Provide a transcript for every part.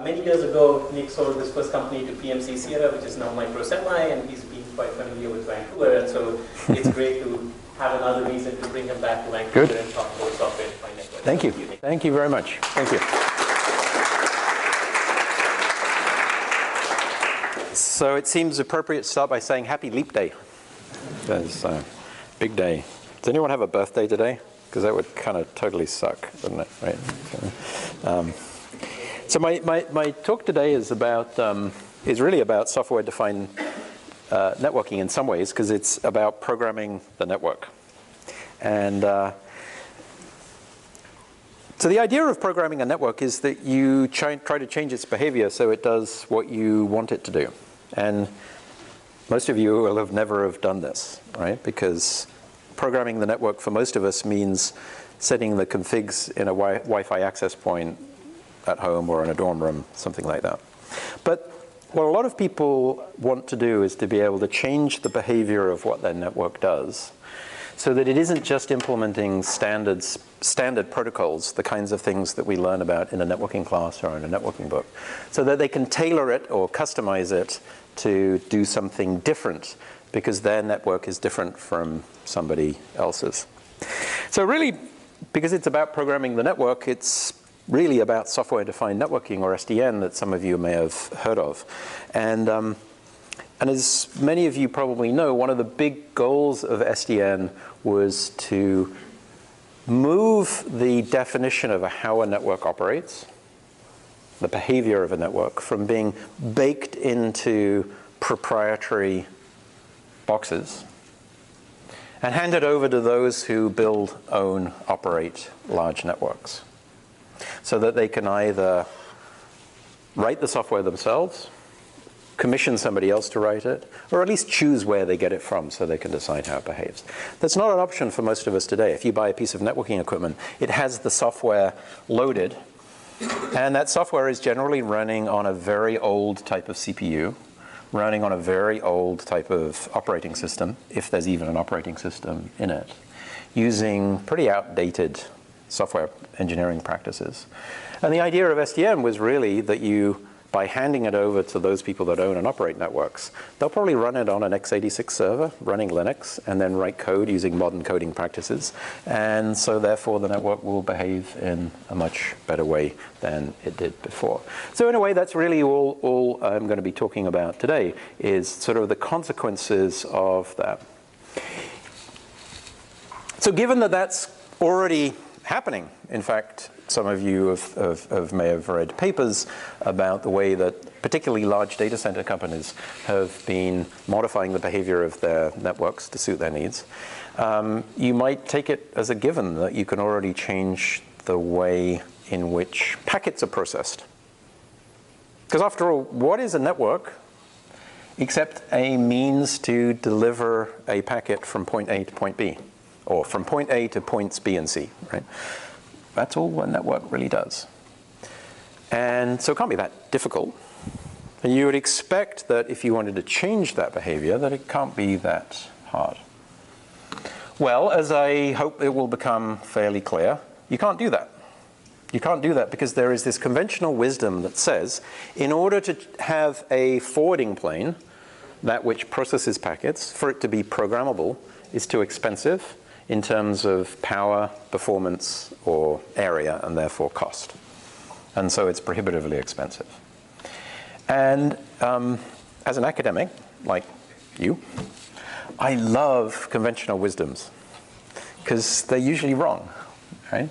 Many years ago, Nick sold his first company to PMC Sierra, which is now MicroSemi, and he's been quite familiar with Vancouver, and so it's great to have another reason to bring him back to Vancouver and talk about software-defined networks. Thank you. Thank you very much. Thank you. So it seems appropriate to start by saying Happy Leap Day. It's a big day. Does anyone have a birthday today? Because that would kind of totally suck, wouldn't it? Right? So my talk today is about is really about software-defined networking in some ways, because it's about programming the network. And so the idea of programming a network is that you try to change its behavior so it does what you want it to do. And most of you will have never have done this, right? Because programming the network for most of us means setting the configs in a Wi-Fi access point at home or in a dorm room, something like that. But what a lot of people want to do is to be able to change the behavior of what their network does so that it isn't just implementing standard protocols, the kinds of things that we learn about in a networking class or in a networking book, so that they can tailor it or customize it to do something different because their network is different from somebody else's. So really, because it's about programming the network, it's really about software-defined networking, or SDN, that some of you may have heard of. And as many of you probably know, one of the big goals of SDN was to move the definition of how a network operates, the behavior of a network, from being baked into proprietary boxes and hand it over to those who build, own, operate large networks, so that they can either write the software themselves, commission somebody else to write it, or at least choose where they get it from so they can decide how it behaves. That's not an option for most of us today. If you buy a piece of networking equipment, it has the software loaded, and that software is generally running on a very old type of CPU, running on a very old type of operating system, if there's even an operating system in it, using pretty outdated software engineering practices. And the idea of SDN was really that you, by handing it over to those people that own and operate networks, they'll probably run it on an x86 server running Linux and then write code using modern coding practices. And so therefore the network will behave in a much better way than it did before. So in a way, that's really all I'm going to be talking about today, is sort of the consequences of that. So given that that's already happening, in fact, some of you may have read papers about the way that particularly large data center companies have been modifying the behavior of their networks to suit their needs. You might take it as a given that you can already change the way in which packets are processed. Because after all, what is a network except a means to deliver a packet from point A to point B, or from point A to points B and C, right? That's all a network really does. And so it can't be that difficult. And you would expect that if you wanted to change that behavior, that it can't be that hard. Well, as I hope it will become fairly clear, you can't do that. You can't do that because there is this conventional wisdom that says, in order to have a forwarding plane, that which processes packets, for it to be programmable, is too expensive in terms of power, performance, or area, and therefore cost. And so it's prohibitively expensive. And as an academic, like you, I love conventional wisdoms, because they're usually wrong, right?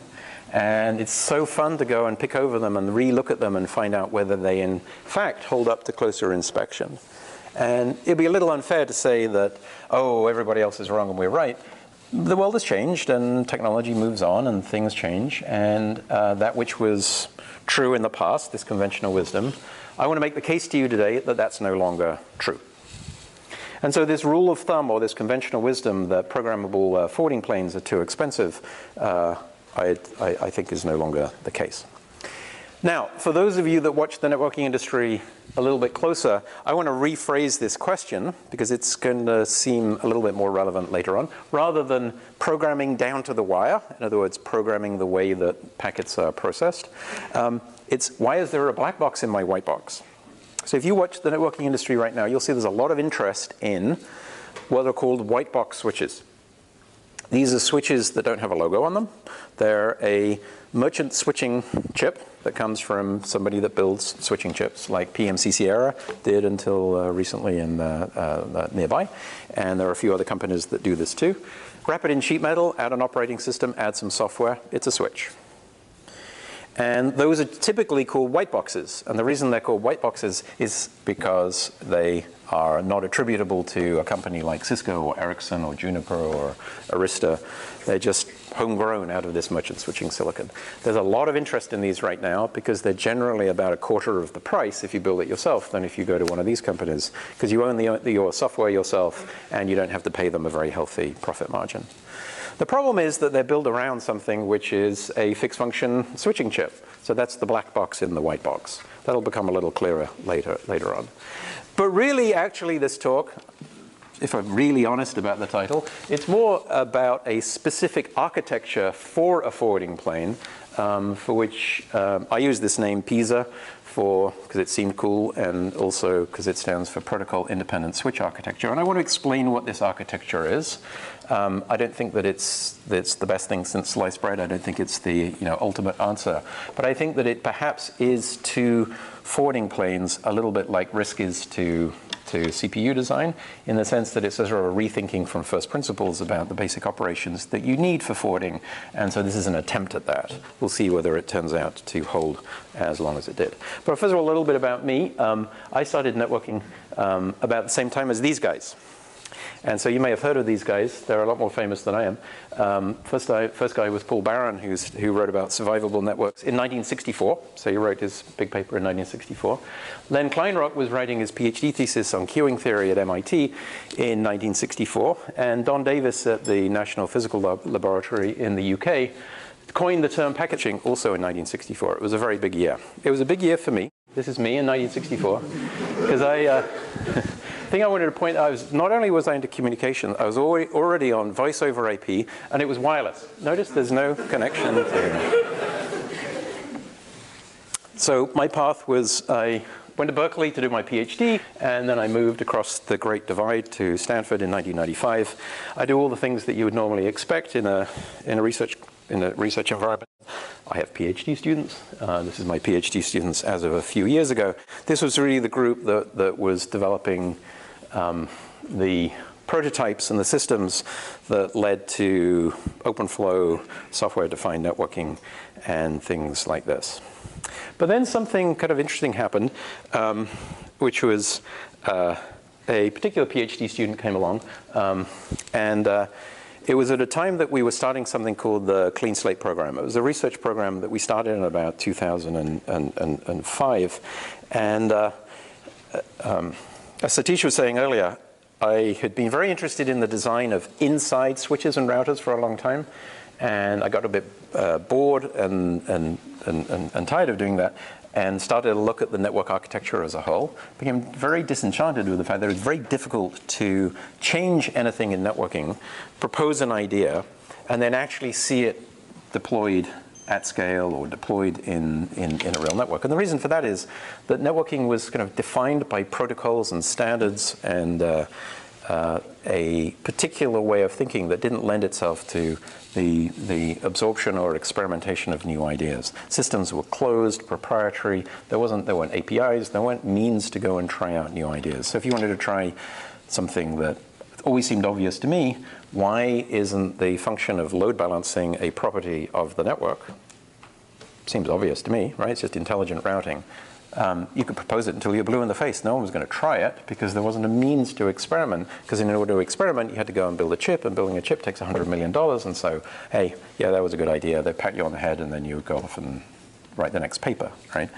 And it's so fun to go and pick over them and re-look at them and find out whether they in fact hold up to closer inspection. And it'd be a little unfair to say that, oh, everybody else is wrong and we're right. The world has changed and technology moves on and things change, and that which was true in the past, this conventional wisdom, I want to make the case to you today that that's no longer true. And so this rule of thumb, or this conventional wisdom that programmable forwarding planes are too expensive, I think is no longer the case. Now, for those of you that watch the networking industry a little bit closer, I want to rephrase this question, because it's going to seem a little bit more relevant later on. Rather than programming down to the wire, in other words, programming the way that packets are processed, It's why is there a black box in my white box? So if you watch the networking industry right now, you'll see there's a lot of interest in what are called white box switches. These are switches that don't have a logo on them. They're a merchant switching chip that comes from somebody that builds switching chips, like PMC did until recently in nearby. And there are a few other companies that do this too. Wrap it in sheet metal, add an operating system, add some software. It's a switch. And those are typically called white boxes. And the reason they're called white boxes is because they are not attributable to a company like Cisco or Ericsson or Juniper or Arista. They're just homegrown out of this merchant switching silicon. There's a lot of interest in these right now because they're generally about a quarter of the price if you build it yourself than if you go to one of these companies, because you own your software yourself and you don't have to pay them a very healthy profit margin. The problem is that they're built around something which is a fixed function switching chip. So that's the black box in the white box. That'll become a little clearer later on. But really, actually, this talk, if I'm really honest about the title, it's more about a specific architecture for a forwarding plane, for which I use this name PISA because it seemed cool, and also because it stands for Protocol Independent Switch Architecture. And I want to explain what this architecture is. I don't think that it's the best thing since sliced bread. I don't think it's the ultimate answer. But I think that it perhaps is to forwarding planes a little bit like RISC is to CPU design, in the sense that it's sort of a rethinking from first principles about the basic operations that you need for forwarding. And so this is an attempt at that. We'll see whether it turns out to hold as long as it did. But first of all, a little bit about me. I started networking about the same time as these guys. And so you may have heard of these guys. They're a lot more famous than I am. First guy was Paul Barron, who wrote about survivable networks in 1964. So he wrote his big paper in 1964. Len Kleinrock was writing his PhD thesis on queuing theory at MIT in 1964. And Don Davis at the National Physical Laboratory in the UK coined the term packaging also in 1964. It was a very big year. It was a big year for me. This is me in 1964. Because the thing I wanted to point out is not only was I into communication, I was already on voice over IP, and it was wireless. Notice there's no connection to. So my path was I went to Berkeley to do my PhD, and then I moved across the Great Divide to Stanford in 1995. I do all the things that you would normally expect in a research environment. I have PhD students. This is my PhD students as of a few years ago. This was really the group that was developing the prototypes and the systems that led to OpenFlow, software-defined networking, and things like this. But then something kind of interesting happened, which was a particular PhD student came along, and it was at a time that we were starting something called the Clean Slate program. It was a research program that we started in about 2005. And as Satish was saying earlier, I had been very interested in the design of inside switches and routers for a long time. And I got a bit bored and tired of doing that, and started to look at the network architecture as a whole. Became very disenchanted with the fact that it was very difficult to change anything in networking, propose an idea, and then actually see it deployed at scale or deployed in a real network. And the reason for that is that networking was kind of defined by protocols and standards and a particular way of thinking that didn't lend itself to the absorption or experimentation of new ideas. Systems were closed, proprietary. There weren't APIs. There weren't means to go and try out new ideas. So if you wanted to try something that always seemed obvious to me, why isn't the function of load balancing a property of the network? Seems obvious to me, right? It's just intelligent routing. You could propose it until you're blue in the face. No one was going to try it because there wasn't a means to experiment. Because in order to experiment, you had to go and build a chip, and building a chip takes $100 million. And so, hey, yeah, that was a good idea. They'd pat you on the head, and then you would go off and write the next paper, right?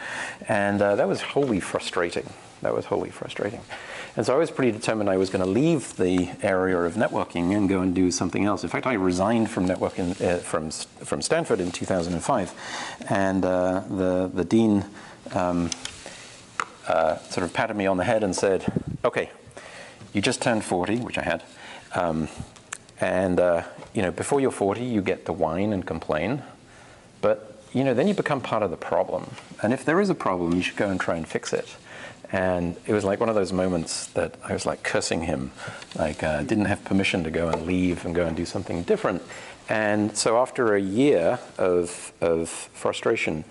And that was wholly frustrating. That was wholly frustrating. And so I was pretty determined I was going to leave the area of networking and go and do something else. In fact, I resigned from networking from Stanford in 2005, and the dean sort of patted me on the head and said, "Okay, you just turned 40," which I had, and before you're 40, you get to whine and complain, but you know, then you become part of the problem. And if there is a problem, you should go and try and fix it. And it was like one of those moments that I was like cursing him, like didn't have permission to go and leave and go and do something different. And so after a year of frustration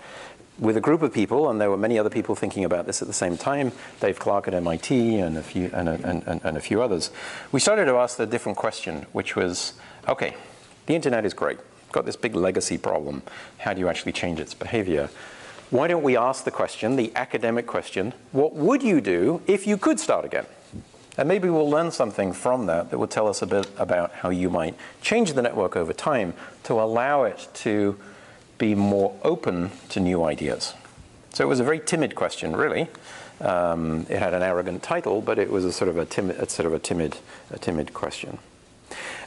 with a group of people, and there were many other people thinking about this at the same time, Dave Clark at MIT and a few others, we started to ask the different question, which was, okay, the internet is great. Got this big legacy problem. How do you actually change its behavior? Why don't we ask the question, the academic question, what would you do if you could start again? And maybe we'll learn something from that will tell us a bit about how you might change the network over time to allow it to be more open to new ideas. So it was a very timid question, really. It had an arrogant title, but it was a sort of a timid question.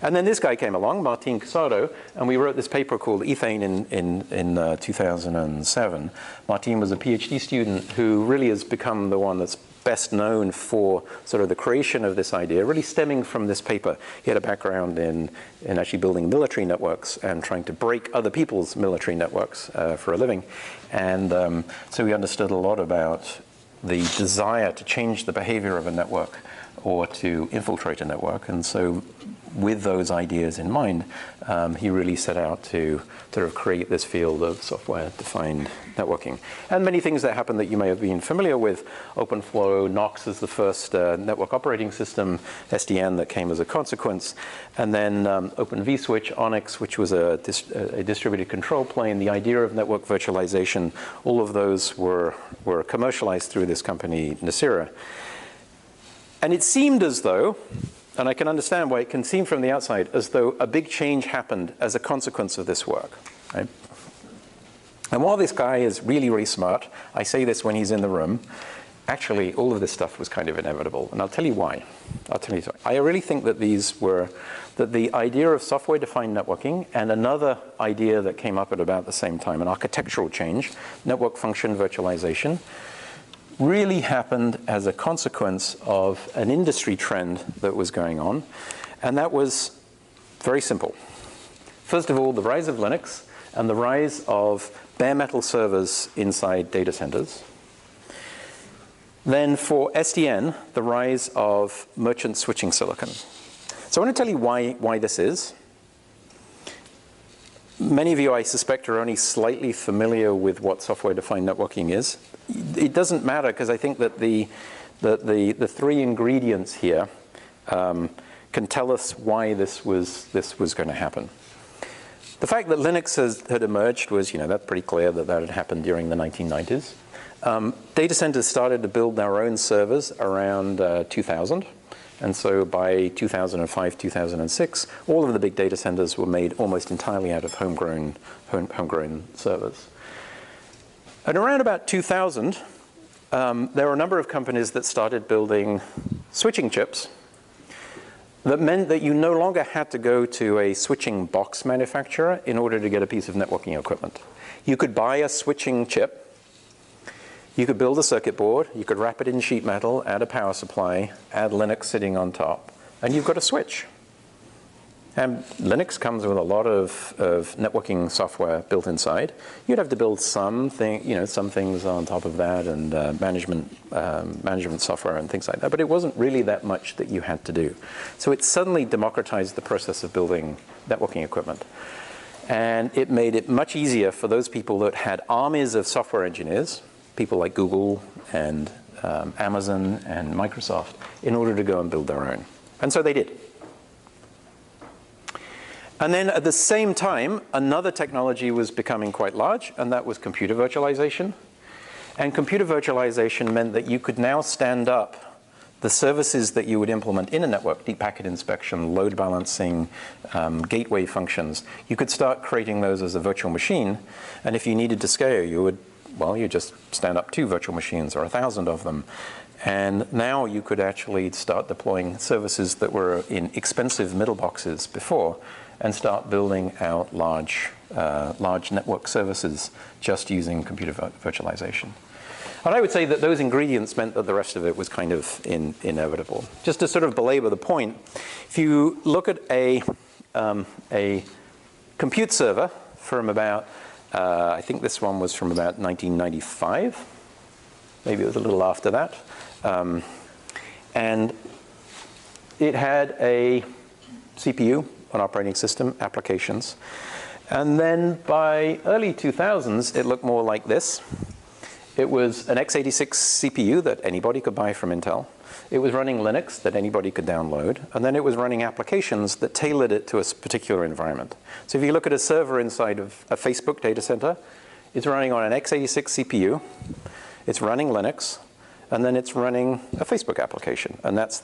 And then this guy came along, Martin Casado, and we wrote this paper called Ethane in 2007. Martin was a PhD student who really has become the one that's best known for sort of the creation of this idea, really stemming from this paper. He had a background in actually building military networks and trying to break other people's military networks for a living. And so he understood a lot about the desire to change the behavior of a network or to infiltrate a network. And so with those ideas in mind, he really set out to sort of create this field of software-defined networking. And many things that happened that you may have been familiar with. OpenFlow, Knox is the first network operating system, SDN that came as a consequence, and then Wedge Switch, Onyx, which was a distributed control plane, the idea of network virtualization, all of those were commercialized through this company, Nicira. And it seemed as though, and I can understand why it can seem from the outside, as though a big change happened as a consequence of this work. Right? And while this guy is really, really smart, I say this when he's in the room, actually all of this stuff was kind of inevitable. And I'll tell you why. I really think that that the idea of software-defined networking and another idea that came up at about the same time, an architectural change, network function virtualization, really happened as a consequence of an industry trend that was going on. And that was very simple. First of all, the rise of Linux and the rise of bare metal servers inside data centers. Then for SDN, the rise of merchant switching silicon. So I want to tell you why this is. Many of you, I suspect, are only slightly familiar with what software-defined networking is. It doesn't matter, because I think that the three ingredients here can tell us why this was going to happen. The fact that Linux had emerged was, that's pretty clear that had happened during the 1990s. Data centers started to build their own servers around 2000. And so by 2005, 2006, all of the big data centers were made almost entirely out of homegrown servers. And around about 2000, there were a number of companies that started building switching chips that meant that you no longer had to go to a switching box manufacturer in order to get a piece of networking equipment. You could buy a switching chip. You could build a circuit board, you could wrap it in sheet metal, add a power supply, add Linux sitting on top, and you've got a switch. And Linux comes with a lot of networking software built inside. You'd have to build some things on top of that, and management software and things like that. But it wasn't really that much that you had to do. So it suddenly democratized the process of building networking equipment. And it made it much easier for those people that had armies of software engineers, people like Google and Amazon and Microsoft, in order to go and build their own. And so they did. And then at the same time, another technology was becoming quite large, and that was computer virtualization. And computer virtualization meant that you could now stand up the services that you would implement in a network, deep packet inspection, load balancing, gateway functions. You could start creating those as a virtual machine, and if you needed to scale, you just stand up 2 virtual machines or 1,000 of them. And now you could actually start deploying services that were in expensive middle boxes before and start building out large network services just using computer virtualization. And I would say that those ingredients meant that the rest of it was kind of inevitable. Just to sort of belabor the point, if you look at a compute server from about I think this one was from about 1995. Maybe it was a little after that. And it had a CPU, an operating system, applications. And then by early 2000s, it looked more like this. It was an x86 CPU that anybody could buy from Intel. It was running Linux that anybody could download. And then it was running applications that tailored it to a particular environment. So if you look at a server inside of a Facebook data center, it's running on an x86 CPU. It's running Linux. And then it's running a Facebook application. And that's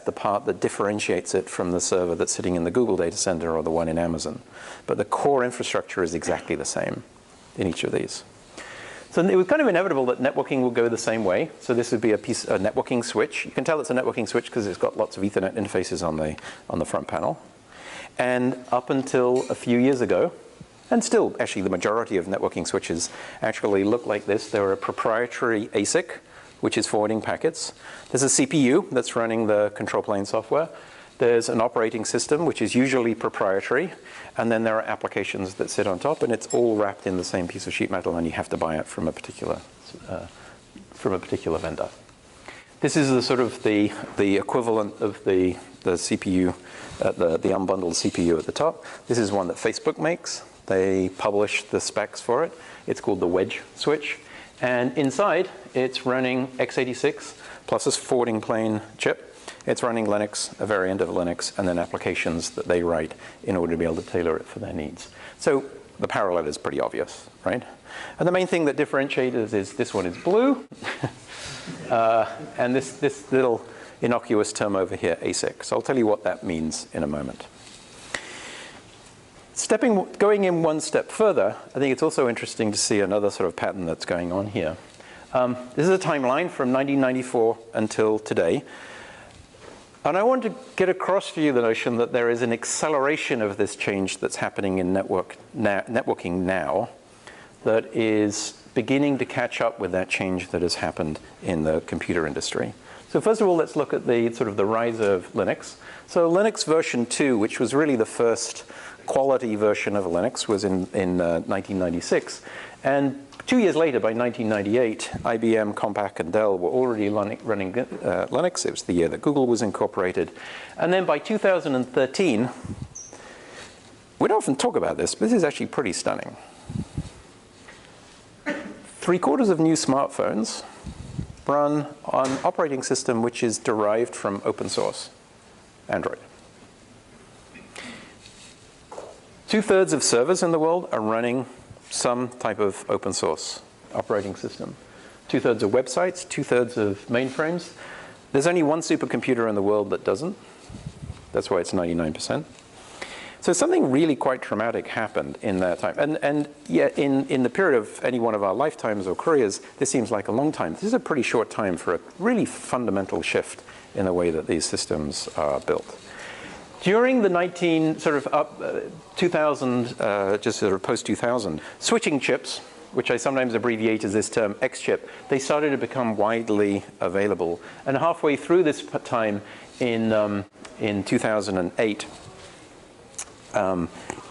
the part that differentiates it from the server that's sitting in the Google data center or the one in Amazon. But the core infrastructure is exactly the same in each of these. So it was kind of inevitable that networking would go the same way. So this would be a networking switch. You can tell it's a networking switch because it's got lots of Ethernet interfaces on the front panel. And up until a few years ago, and still actually the majority of networking switches actually look like this. They're a proprietary ASIC, which is forwarding packets. There's a CPU that's running the control plane software. There's an operating system, which is usually proprietary. And then there are applications that sit on top. And it's all wrapped in the same piece of sheet metal. And you have to buy it from a particular vendor. This is the sort of the equivalent of the CPU, the unbundled CPU at the top. This is one that Facebook makes. They publish the specs for it. It's called the Wedge Switch. And inside, it's running x86 plus a forwarding plane chip. It's running Linux, a variant of Linux, and then applications that they write in order to be able to tailor it for their needs. So the parallel is pretty obvious, right? And the main thing that differentiates is this one is blue, and this little innocuous term over here, ASIC. So I'll tell you what that means in a moment. Going in one step further, I think it's also interesting to see another sort of pattern that's going on here. This is a timeline from 1994 until today. And I want to get across to you the notion that there is an acceleration of this change that's happening in networking now that is beginning to catch up with that change that has happened in the computer industry. So first of all, let's look at the sort of the rise of Linux. So Linux version 2, which was really the first quality version of Linux, was in 1996. And 2 years later, by 1998, IBM, Compaq, and Dell were already running Linux. It was the year that Google was incorporated. And then by 2013, we don't often talk about this, but this is actually pretty stunning. 3/4 of new smartphones run on an operating system which is derived from open source, Android. 2/3 of servers in the world are running some type of open source operating system. 2/3 of websites, 2/3 of mainframes. There's only one supercomputer in the world that doesn't. That's why it's 99%. So something really quite traumatic happened in that time. And yet in the period of any one of our lifetimes or careers, this seems like a long time. This is a pretty short time for a really fundamental shift in the way that these systems are built. During the 2000, just sort of post-2000, switching chips, which I sometimes abbreviate as this term X-chip, they started to become widely available. And halfway through this time in 2008,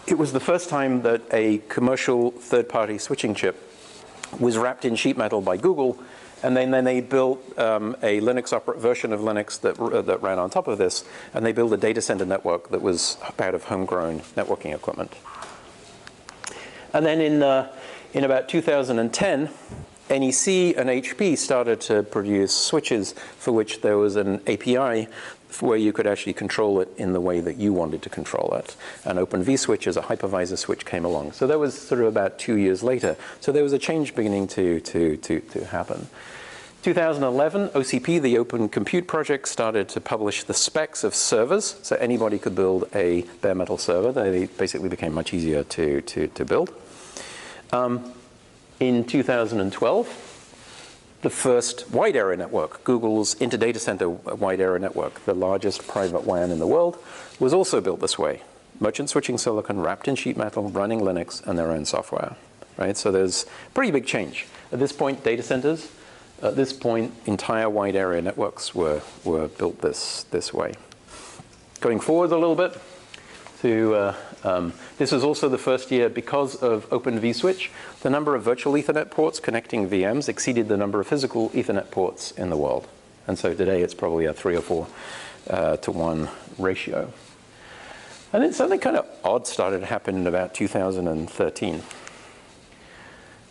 it was the first time that a commercial third-party switching chip was wrapped in sheet metal by Google. And then they built a Linux version of Linux that ran on top of this, and they built a data center network that was out of homegrown networking equipment. And then in about 2010, NEC and HP started to produce switches for which there was an API where you could actually control it in the way that you wanted to control it. And Open vSwitch as a hypervisor switch came along. So that was sort of about 2 years later. So there was a change beginning to happen. 2011, OCP, the Open Compute Project, started to publish the specs of servers. So anybody could build a bare metal server. They basically became much easier to build. In 2012, the first wide area network, Google's Interdata Center wide area network, the largest private WAN in the world, was also built this way. Merchant switching silicon wrapped in sheet metal, running Linux and their own software. Right? So there's pretty big change. At this point, data centers. At this point, entire wide area networks were built this way. Going forward a little bit, this was also the first year because of Open Switch. The number of virtual Ethernet ports connecting VMs exceeded the number of physical Ethernet ports in the world. And so today it's probably a 3 or 4 to 1 ratio. And then something kind of odd started to happen in about 2013.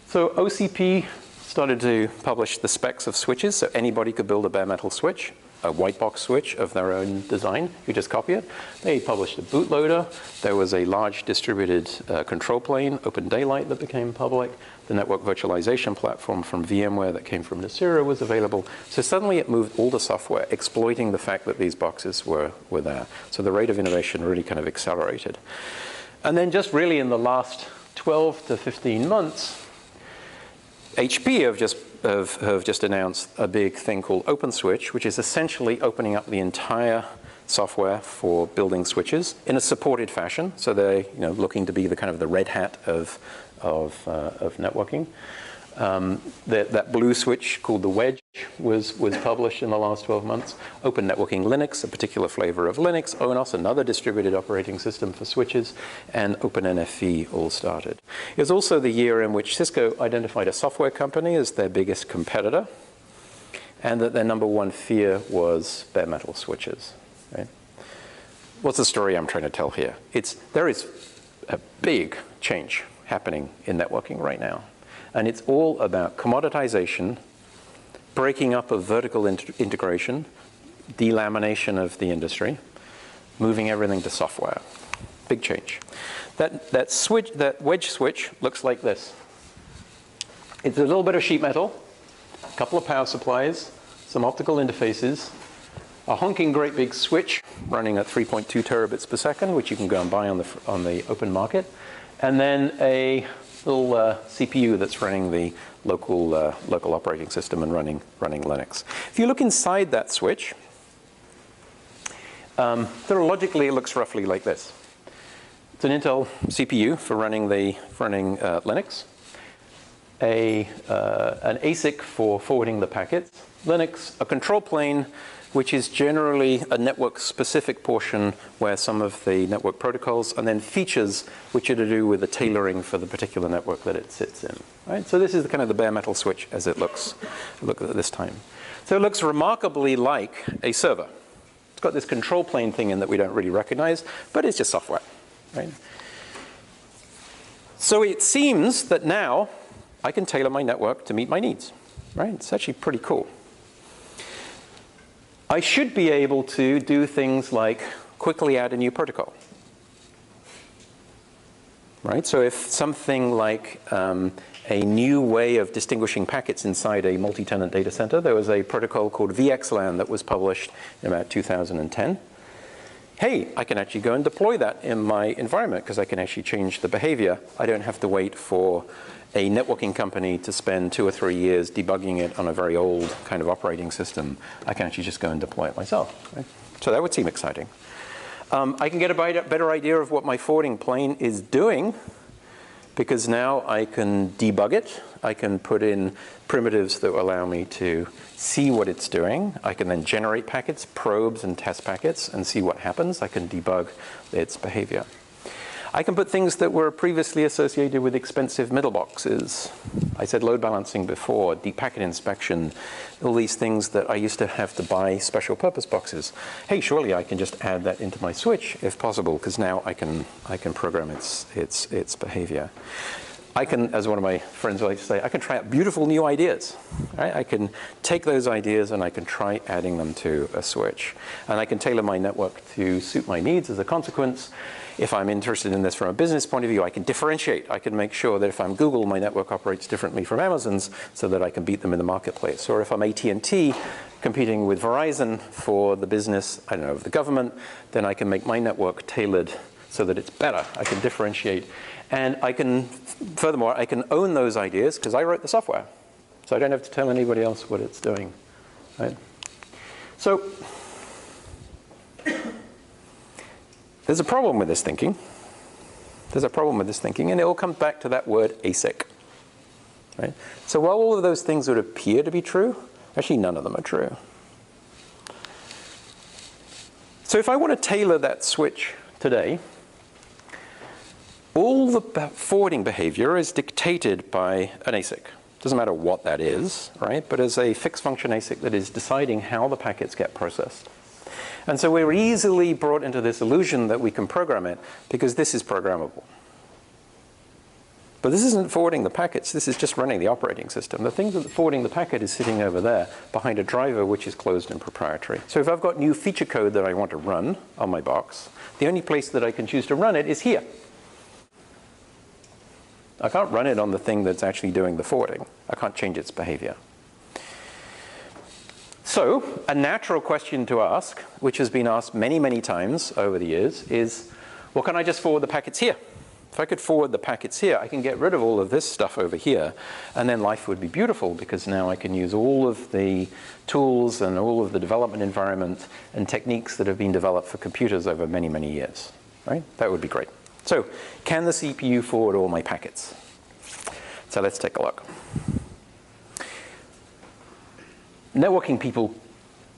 So OCP started to publish the specs of switches, so anybody could build a bare metal switch, a white box switch of their own design. You just copy it. They published a bootloader. There was a large distributed control plane, Open Daylight, that became public. The network virtualization platform from VMware that came from Nicira was available. So suddenly it moved all the software, exploiting the fact that these boxes were there. So the rate of innovation really kind of accelerated. And then just really in the last 12 to 15 months, HP have just announced a big thing called Open Switch, which is essentially opening up the entire software for building switches in a supported fashion. So they're looking to be the kind of the Red Hat of networking. That blue switch called the Wedge was published in the last 12 months. Open Networking Linux, a particular flavor of Linux. ONOS, another distributed operating system for switches. And OpenNFV all started. It was also the year in which Cisco identified a software company as their biggest competitor, and that their #1 fear was bare metal switches. Right? What's the story I'm trying to tell here? There is a big change happening in networking right now. And it's all about commoditization, breaking up of vertical integration, delamination of the industry, moving everything to software. Big change. That wedge switch looks like this. It's a little bit of sheet metal, a couple of power supplies, some optical interfaces, a honking great big switch running at 3.2 terabits per second, which you can go and buy on the open market, and then a little CPU that's running the local operating system and running Linux. If you look inside that switch, logically it looks roughly like this. It's an Intel CPU for running Linux, an ASIC for forwarding the packets, Linux, a control plane, which is generally a network-specific portion where some of the network protocols, and then features which are to do with the tailoring for the particular network that it sits in. Right? So this is kind of the bare metal switch as it looks at this time. So it looks remarkably like a server. It's got this control plane thing in that we don't really recognize, but it's just software. Right? So it seems that now I can tailor my network to meet my needs. Right? It's actually pretty cool. I should be able to do things like quickly add a new protocol. Right? So if something like a new way of distinguishing packets inside a multi-tenant data center, there was a protocol called VXLAN that was published in about 2010. Hey, I can actually go and deploy that in my environment because I can actually change the behavior. I don't have to wait for a networking company to spend 2 or 3 years debugging it on a very old kind of operating system. I can actually just go and deploy it myself. Right? So that would seem exciting. I can get a better idea of what my forwarding plane is doing because now I can debug it. I can put in primitives that allow me to see what it's doing. I can then generate packets, probes, and test packets and see what happens. I can debug its behavior. I can put things that were previously associated with expensive middle boxes. I said load balancing before, deep packet inspection, all these things that I used to have to buy special purpose boxes. Hey, surely I can just add that into my switch if possible, because now I can program its behavior. I can, as one of my friends likes to say, I can try out beautiful new ideas. Right? I can take those ideas and I can try adding them to a switch. And I can tailor my network to suit my needs as a consequence. If I'm interested in this from a business point of view, I can differentiate. I can make sure that if I'm Google, my network operates differently from Amazon's so that I can beat them in the marketplace. Or if I'm AT&T competing with Verizon for the business, I don't know, of the government, then I can make my network tailored so that it's better. I can differentiate. And I can, furthermore, I can own those ideas because I wrote the software. So I don't have to tell anybody else what it's doing. Right? So there's a problem with this thinking. There's a problem with this thinking, and it all comes back to that word ASIC. Right? So while all of those things would appear to be true, actually none of them are true. So if I want to tailor that switch today all the forwarding behavior is dictated by an ASIC. Doesn't matter what that is, right? But as a fixed function ASIC that is deciding how the packets get processed. And so we're easily brought into this illusion that we can program it because this is programmable. But this isn't forwarding the packets, this is just running the operating system. The thing that's forwarding the packet is sitting over there behind a driver which is closed and proprietary. So if I've got new feature code that I want to run on my box, the only place that I can choose to run it is here. I can't run it on the thing that's actually doing the forwarding. I can't change its behavior. So a natural question to ask, which has been asked many, many times over the years, is, well, can I just forward the packets here? If I could forward the packets here, I can get rid of all of this stuff over here, and then life would be beautiful because now I can use all of the tools and all of the development environment and techniques that have been developed for computers over many, many years, right? That would be great. So can the CPU forward all my packets? So let's take a look. Networking people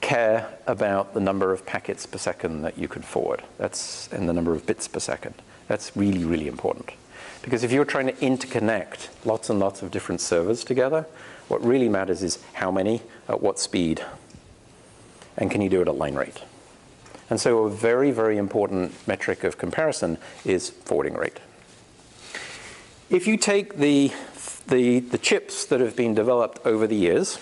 care about the number of packets per second that you can forward. And the number of bits per second. That's really, really important. Because if you're trying to interconnect lots and lots of different servers together, what really matters is how many, at what speed, and can you do it at line rate. And so a very, very important metric of comparison is forwarding rate. If you take the chips that have been developed over the years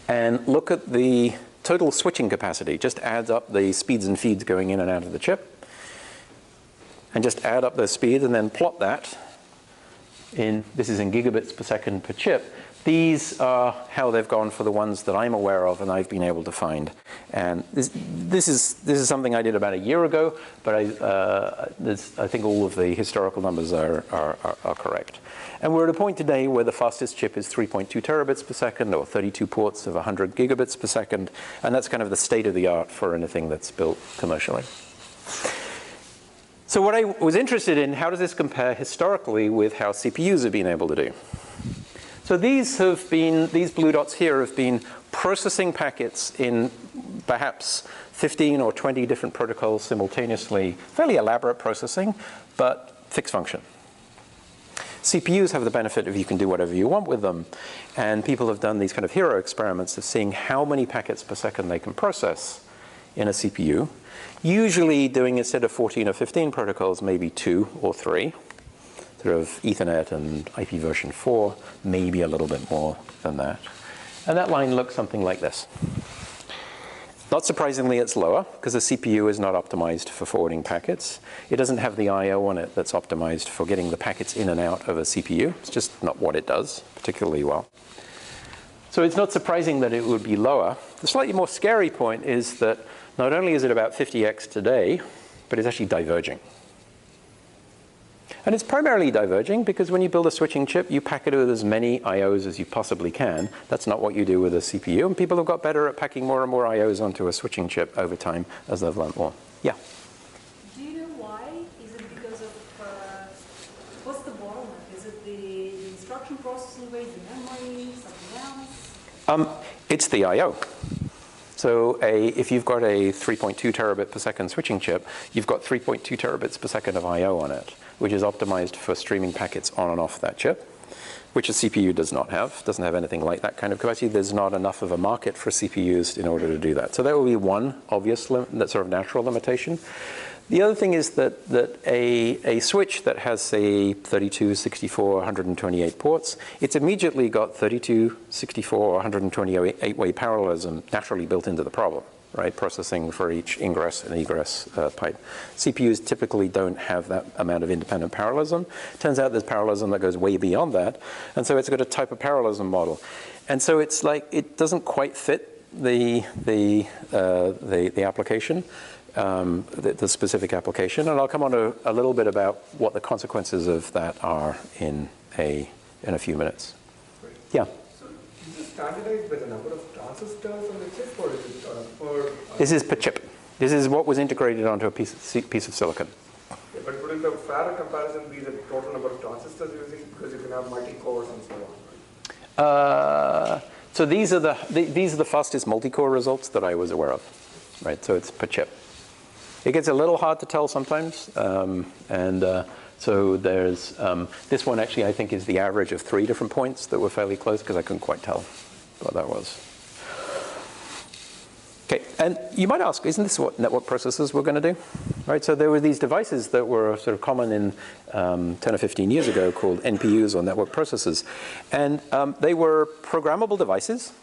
and look at the total switching capacity, just adds up the speeds and feeds going in and out of the chip, and just add up those speeds and then plot that in, this is in gigabits per second per chip. These are how they've gone for the ones that I'm aware of and I've been able to find. And this is something I did about a year ago, but I think all of the historical numbers are correct. And we're at a point today where the fastest chip is 3.2 terabits per second, or 32 ports of 100 gigabits per second, and that's kind of the state of the art for anything that's built commercially. So what I was interested in, how does this compare historically with how CPUs have been able to do? So these blue dots here have been processing packets in perhaps 15 or 20 different protocols simultaneously, fairly elaborate processing, but fixed function. CPUs have the benefit of you can do whatever you want with them, and people have done these kind of hero experiments of seeing how many packets per second they can process in a CPU, usually doing, instead of 14 or 15 protocols, maybe 2 or 3. Sort of Ethernet and IP version 4, maybe a little bit more than that. And that line looks something like this. Not surprisingly, it's lower, because the CPU is not optimized for forwarding packets. It doesn't have the I/O on it that's optimized for getting the packets in and out of a CPU. It's just not what it does particularly well. So it's not surprising that it would be lower. The slightly more scary point is that not only is it about 50x today, but it's actually diverging. And it's primarily diverging because when you build a switching chip, you pack it with as many I/Os as you possibly can. That's not what you do with a CPU. And people have got better at packing more and more I/Os onto a switching chip over time as they've learned more. Yeah? Do you know why? Is it because of, what's the bottleneck? Is it the instruction processing rate, the memory, something else? It's the I/O. So if you've got a 3.2 terabit per second switching chip, you've got 3.2 terabits per second of I/O on it, which is optimized for streaming packets on and off that chip, which a CPU does not have. Doesn't have anything like that kind of capacity. There's not enough of a market for CPUs in order to do that. So that will be one obvious, that sort of natural limitation. The other thing is that a switch that has, say, 32, 64, 128 ports, it's immediately got 32, 64, 128-way parallelism naturally built into the problem, right? Processing for each ingress and egress pipe. CPUs typically don't have that amount of independent parallelism. Turns out there's parallelism that goes way beyond that, and so it's got a type of parallelism model. And so it's like, it doesn't quite fit the application. The specific application, and I'll come on to a little bit about what the consequences of that are in a few minutes. Right. Yeah. So is this standardized by the number of transistors on the chip, or is it per? This is per chip. This is what was integrated onto a piece of silicon. Yeah, but wouldn't the fairer comparison be the total number of transistors using, because you can have multi-cores and so on, right? So these are the fastest multi-core results that I was aware of, right? So it's per chip. It gets a little hard to tell sometimes, so there's, this one actually I think is the average of 3 different points that were fairly close because I couldn't quite tell what that was. Okay, and you might ask, isn't this what network processors were going to do? Right, so there were these devices that were sort of common in 10 or 15 years ago called NPUs or network processors. And they were programmable devices.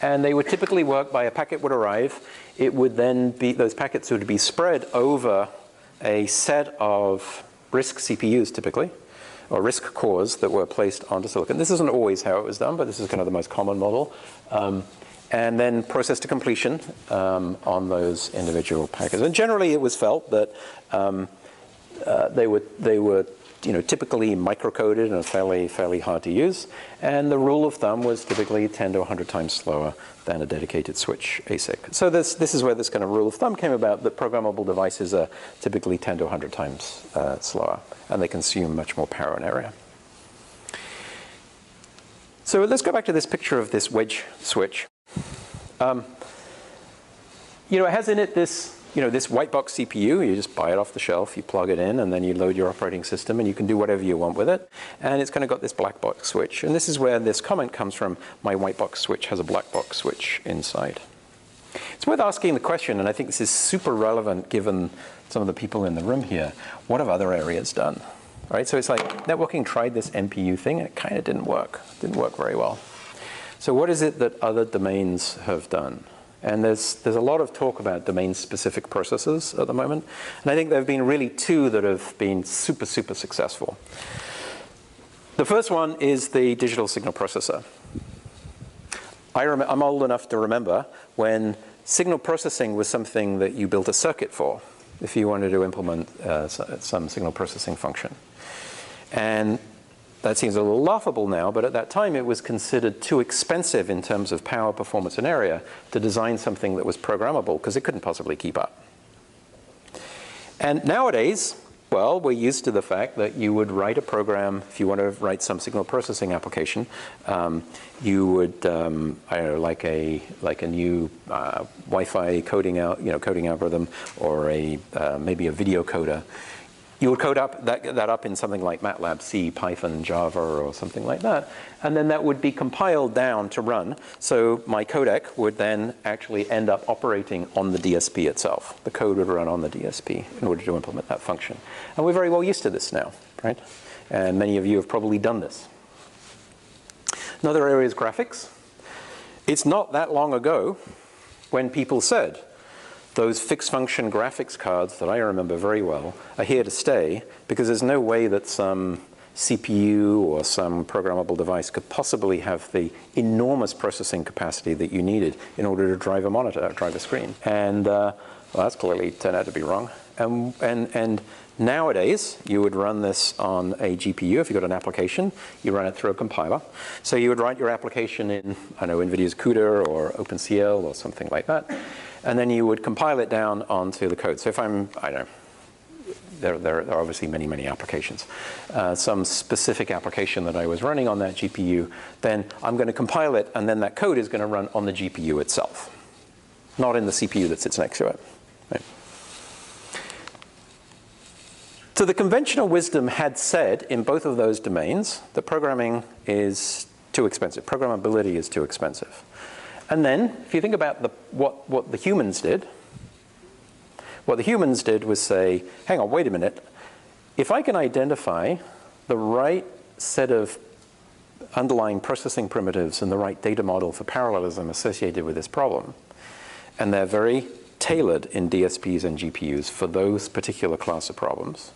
And they would typically work by a packet would arrive. It would then be, those packets would be spread over a set of RISC CPUs typically, or RISC cores that were placed onto silicon. This isn't always how it was done, but this is kind of the most common model. And then process to completion on those individual packets. And generally it was felt that they were typically microcoded and fairly hard to use. And the rule of thumb was typically 10 to 100 times slower than a dedicated switch ASIC. So this is where this kind of rule of thumb came about, that programmable devices are typically 10 to 100 times slower, and they consume much more power and area. So let's go back to this picture of this wedge switch. It has in it this white box CPU. You just buy it off the shelf, you plug it in, and then you load your operating system, and you can do whatever you want with it. And it's kind of got this black box switch. And this is where this comment comes from. My white box switch has a black box switch inside. It's worth asking the question, and I think this is super relevant given some of the people in the room here. What have other areas done? Right? So it's like networking tried this NPU thing, and it kind of didn't work. It didn't work very well. So what is it that other domains have done? And there's a lot of talk about domain-specific processors at the moment. And I think there have been really 2 that have been super, super successful. The first one is the digital signal processor. I'm old enough to remember when signal processing was something that you built a circuit for if you wanted to implement some signal processing function. And that seems a little laughable now, but at that time it was considered too expensive in terms of power, performance, and area to design something that was programmable because it couldn't possibly keep up. And nowadays, well, we're used to the fact that you would write a program, if you want to write some signal processing application, you would, I don't know, like a new Wi-Fi coding algorithm, or maybe a video coder. You would code up that up in something like MATLAB, C, Python, Java, or something like that. And then that would be compiled down to run. So my codec would then actually end up operating on the DSP itself. The code would run on the DSP in order to implement that function. And we're very well used to this now, right? And many of you have probably done this. Another area is graphics. It's not that long ago when people said, those fixed function graphics cards that I remember very well are here to stay because there's no way that some CPU or some programmable device could possibly have the enormous processing capacity that you needed in order to drive a monitor, drive a screen. And well, that's clearly turned out to be wrong. And nowadays, you would run this on a GPU. If you've got an application, you run it through a compiler. So you would write your application in, I don't know, NVIDIA's CUDA or OpenCL or something like that. And then you would compile it down onto the code. So if I don't know, there are obviously many, many applications. Some specific application that I was running on that GPU, then I'm going to compile it, and then that code is going to run on the GPU itself, not in the CPU that sits next to it. Right? So the conventional wisdom had said in both of those domains that programming is too expensive. Programmability is too expensive. And then, if you think about what the humans did, what the humans did was say, hang on, wait a minute. If I can identify the right set of underlying processing primitives and the right data model for parallelism associated with this problem, and they're very tailored in DSPs and GPUs for those particular class of problems,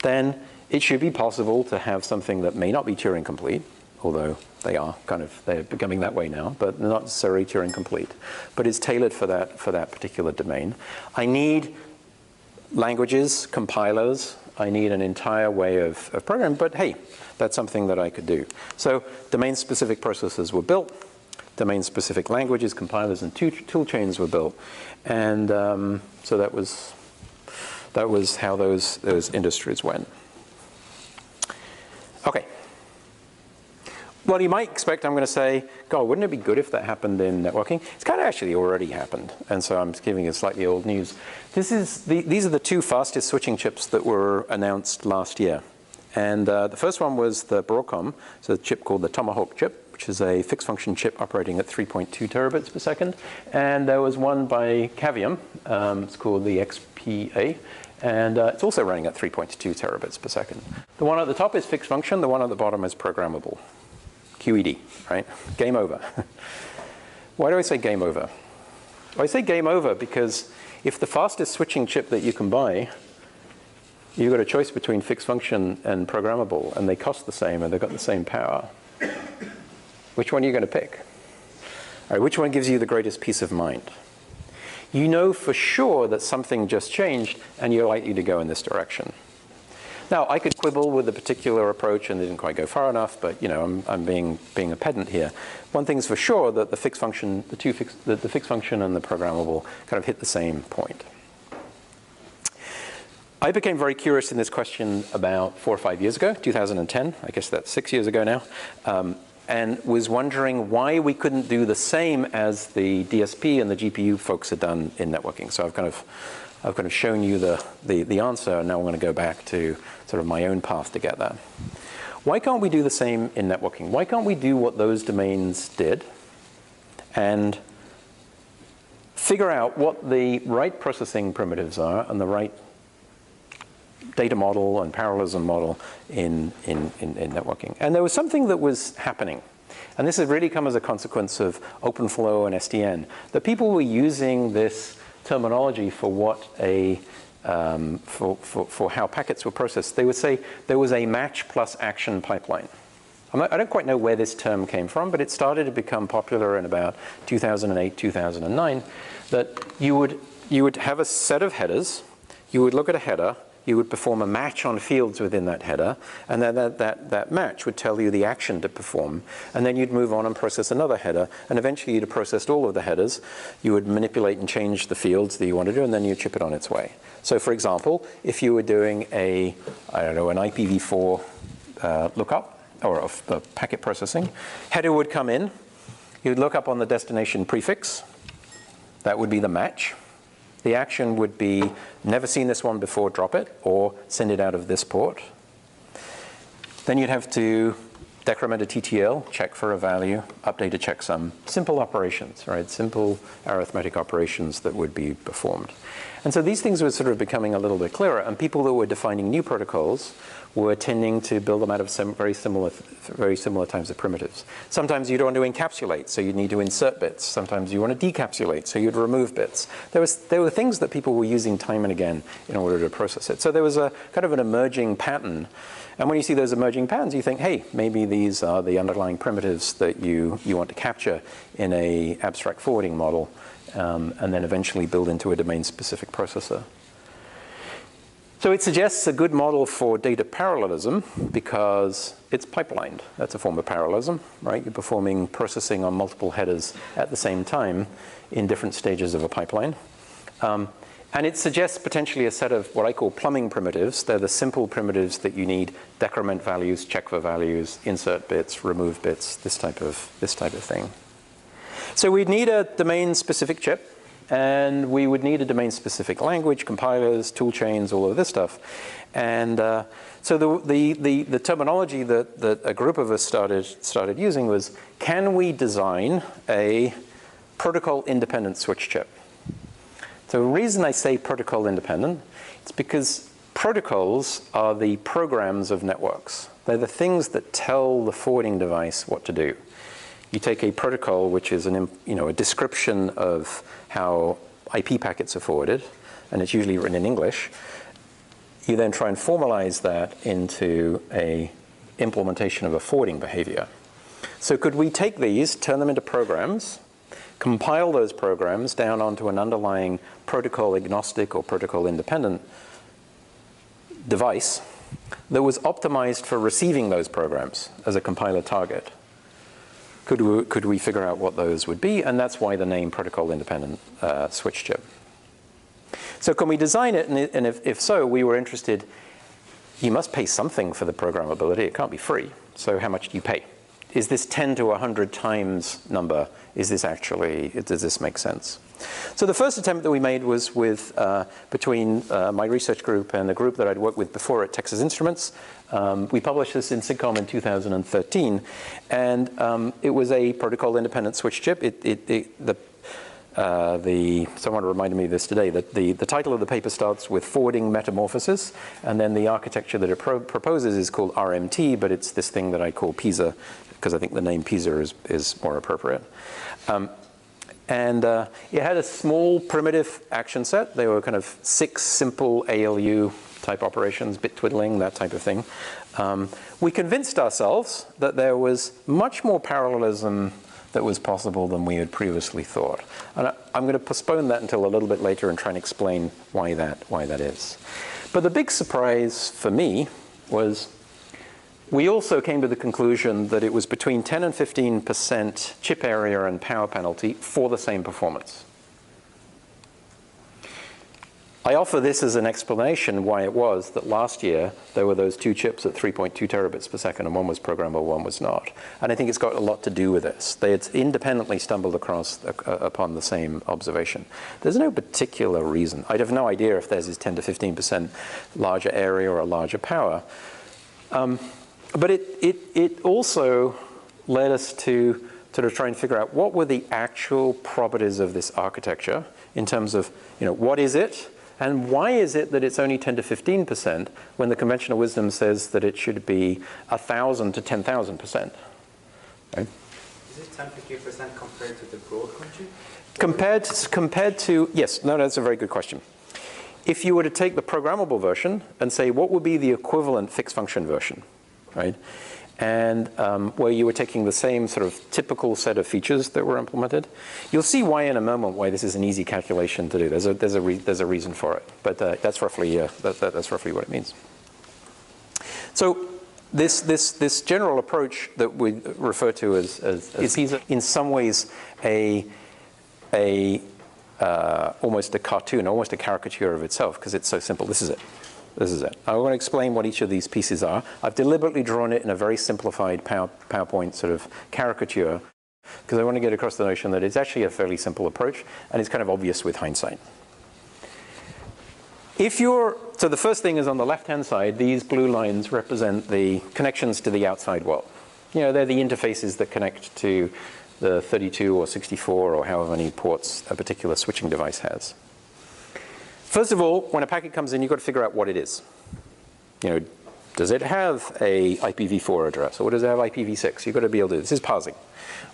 then it should be possible to have something that may not be Turing complete, although they're becoming that way now, but not necessarily Turing complete. But it's tailored for that particular domain. I need languages, compilers. I need an entire way of programming, but hey, that's something that I could do. So domain-specific processors were built. Domain-specific languages, compilers, and tool chains were built. And so that was how those industries went. Okay. Well, you might expect I'm going to say, God, wouldn't it be good if that happened in networking? It's kind of actually already happened, and so I'm giving you slightly old news. These are the two fastest switching chips that were announced last year. And the first one was the Broadcom, so a chip called the Tomahawk chip, which is a fixed function chip operating at 3.2 terabits per second. And there was one by Cavium, it's called the XPA, and it's also running at 3.2 terabits per second. The one at the top is fixed function, the one at the bottom is programmable. QED, right? Game over. Why do I say game over? Well, I say game over because if the fastest switching chip that you can buy, you've got a choice between fixed function and programmable, and they cost the same and they've got the same power. Which one are you going to pick? All right, which one gives you the greatest peace of mind? You know for sure that something just changed and you're likely to go in this direction. Now, I could quibble with a particular approach and they didn't quite go far enough, but you know, I'm being a pedant here. One thing's for sure that the fixed function, the fixed function and the programmable kind of hit the same point. I became very curious in this question about 4 or 5 years ago, 2010. I guess that's 6 years ago now, and was wondering why we couldn't do the same as the DSP and the GPU folks had done in networking. So I've kind of shown you the answer, and now I'm going to go back to sort of my own path to get there. Why can't we do the same in networking? Why can't we do what those domains did and figure out what the right processing primitives are and the right data model and parallelism model in networking? And there was something that was happening. And this has really come as a consequence of OpenFlow and SDN. The people were using this terminology for what for how packets were processed. They would say there was a match plus action pipeline. I don't quite know where this term came from, but it started to become popular in about 2008, 2009, that you would have a set of headers, you would look at a header, you would perform a match on fields within that header, and then that match would tell you the action to perform, and then you'd move on and process another header, and eventually you'd have processed all of the headers. You would manipulate and change the fields that you want to do, and then you'd ship it on its way. So for example, if you were doing an IPv4 lookup, or of packet processing, header would come in, you'd look up on the destination prefix, that would be the match. The action would be, never seen this one before, drop it, or send it out of this port. Then you'd have to decrement a TTL, check for a value, update a checksum. Simple operations, right? Simple arithmetic operations that would be performed. And so these things were sort of becoming a little bit clearer, and people that were defining new protocols were tending to build them out of some very similar types of primitives. Sometimes you'd want to encapsulate, so you'd need to insert bits. Sometimes you want to decapsulate, so you'd remove bits. There were things that people were using time and again in order to process it. So there was a kind of an emerging pattern. And when you see those emerging patterns, you think, hey, maybe these are the underlying primitives that you want to capture in an abstract forwarding model, and then eventually build into a domain-specific processor. So it suggests a good model for data parallelism because it's pipelined. That's a form of parallelism, right? You're performing processing on multiple headers at the same time in different stages of a pipeline. And it suggests potentially a set of what I call plumbing primitives. They're the simple primitives that you need: decrement values, check for values, insert bits, remove bits, this type of thing. So we'd need a domain-specific chip. And we would need a domain-specific language, compilers, tool chains, all of this stuff. And so the terminology that a group of us started using was, can we design a protocol-independent switch chip? So the reason I say protocol-independent, it's because protocols are the programs of networks. They're the things that tell the forwarding device what to do. You take a protocol, which is a description of how IP packets are forwarded, and it's usually written in English. You then try and formalize that into an implementation of a forwarding behavior. So could we take these, turn them into programs, compile those programs down onto an underlying protocol agnostic or protocol independent device that was optimized for receiving those programs as a compiler target? Could we figure out what those would be? And that's why the name protocol-independent switch chip. So can we design it? And if so, we were interested, you must pay something for the programmability. It can't be free. So how much do you pay? is this 10 to 100 times number, is this actually, does this make sense? So the first attempt that we made was with, between my research group and a group that I'd worked with before at Texas Instruments. We published this in SIGCOMM in 2013, and it was a protocol-independent switch chip. Someone reminded me of this today, that the title of the paper starts with forwarding metamorphosis, and then the architecture that it proposes is called RMT, but it's this thing that I call PISA, because I think the name PISA is more appropriate. It had a small primitive action set. They were kind of 6 simple ALU type operations, bit twiddling, that type of thing. We convinced ourselves that there was much more parallelism that was possible than we had previously thought. And I'm going to postpone that until a little bit later and try and explain why that is. But the big surprise for me was we also came to the conclusion that it was between 10 and 15% chip area and power penalty for the same performance. I offer this as an explanation why it was that last year there were those 2 chips at 3.2 terabits per second, and one was programmable, one was not. And I think it's got a lot to do with this. They had independently stumbled upon the same observation. There's no particular reason. I'd have no idea if theirs is 10 to 15% larger area or a larger power. But it also led us to sort of try and figure out what were the actual properties of this architecture in terms of, what is it? And why is it that it's only 10 to 15% when the conventional wisdom says that it should be 1,000 to 10,000%? Right? Is it 10 to 15% compared to the Broadcom chip? Compared to, yes, no, that's a very good question. If you were to take the programmable version and say what would be the equivalent fixed function version, right? And where you were taking the same sort of typical set of features that were implemented. You'll see why in a moment why this is an easy calculation to do. There's a reason for it, but that's roughly what it means. So this general approach that we refer to as PISA, in some ways almost a cartoon, almost a caricature of itself, because it's so simple. This is it. This is it. I want to explain what each of these pieces are. I've deliberately drawn it in a very simplified PowerPoint sort of caricature, because I want to get across the notion that it's actually a fairly simple approach, and it's kind of obvious with hindsight. So the first thing is on the left-hand side, these blue lines represent the connections to the outside world. They're the interfaces that connect to the 32 or 64 or however many ports a particular switching device has. First of all, when a packet comes in, you've got to figure out what it is. Does it have a IPv4 address, or does it have IPv6? You've got to be able to do this. This is parsing,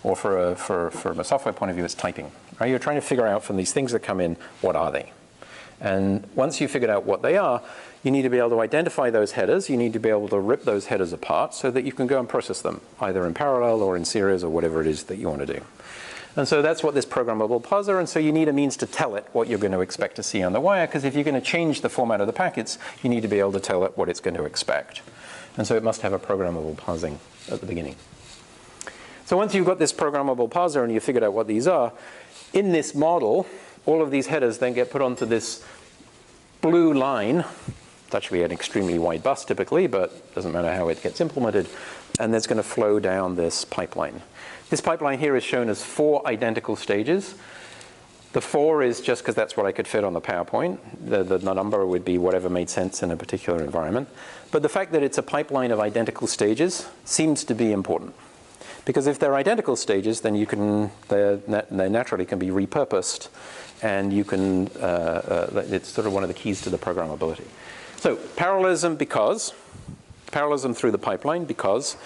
or from a software point of view, it's typing. Right? You're trying to figure out from these things that come in, what are they? And once you've figured out what they are, you need to be able to identify those headers. You need to be able to rip those headers apart so that you can go and process them, either in parallel or in series or whatever it is that you want to do. And so that's what this programmable parser, and so you need a means to tell it what you're going to expect to see on the wire, because if you're going to change the format of the packets, you need to be able to tell it what it's going to expect. And so it must have a programmable parsing at the beginning. So once you've got this programmable parser and you've figured out what these are, in this model, all of these headers then get put onto this blue line. It's actually an extremely wide bus typically, but it doesn't matter how it gets implemented. And that's going to flow down this pipeline. This pipeline here is shown as 4 identical stages. The 4 is just because that's what I could fit on the PowerPoint. The number would be whatever made sense in a particular environment. But the fact that it's a pipeline of identical stages seems to be important. Because if they're identical stages, then they naturally can be repurposed, and you can, it's sort of one of the keys to the programmability. So parallelism through the pipeline, because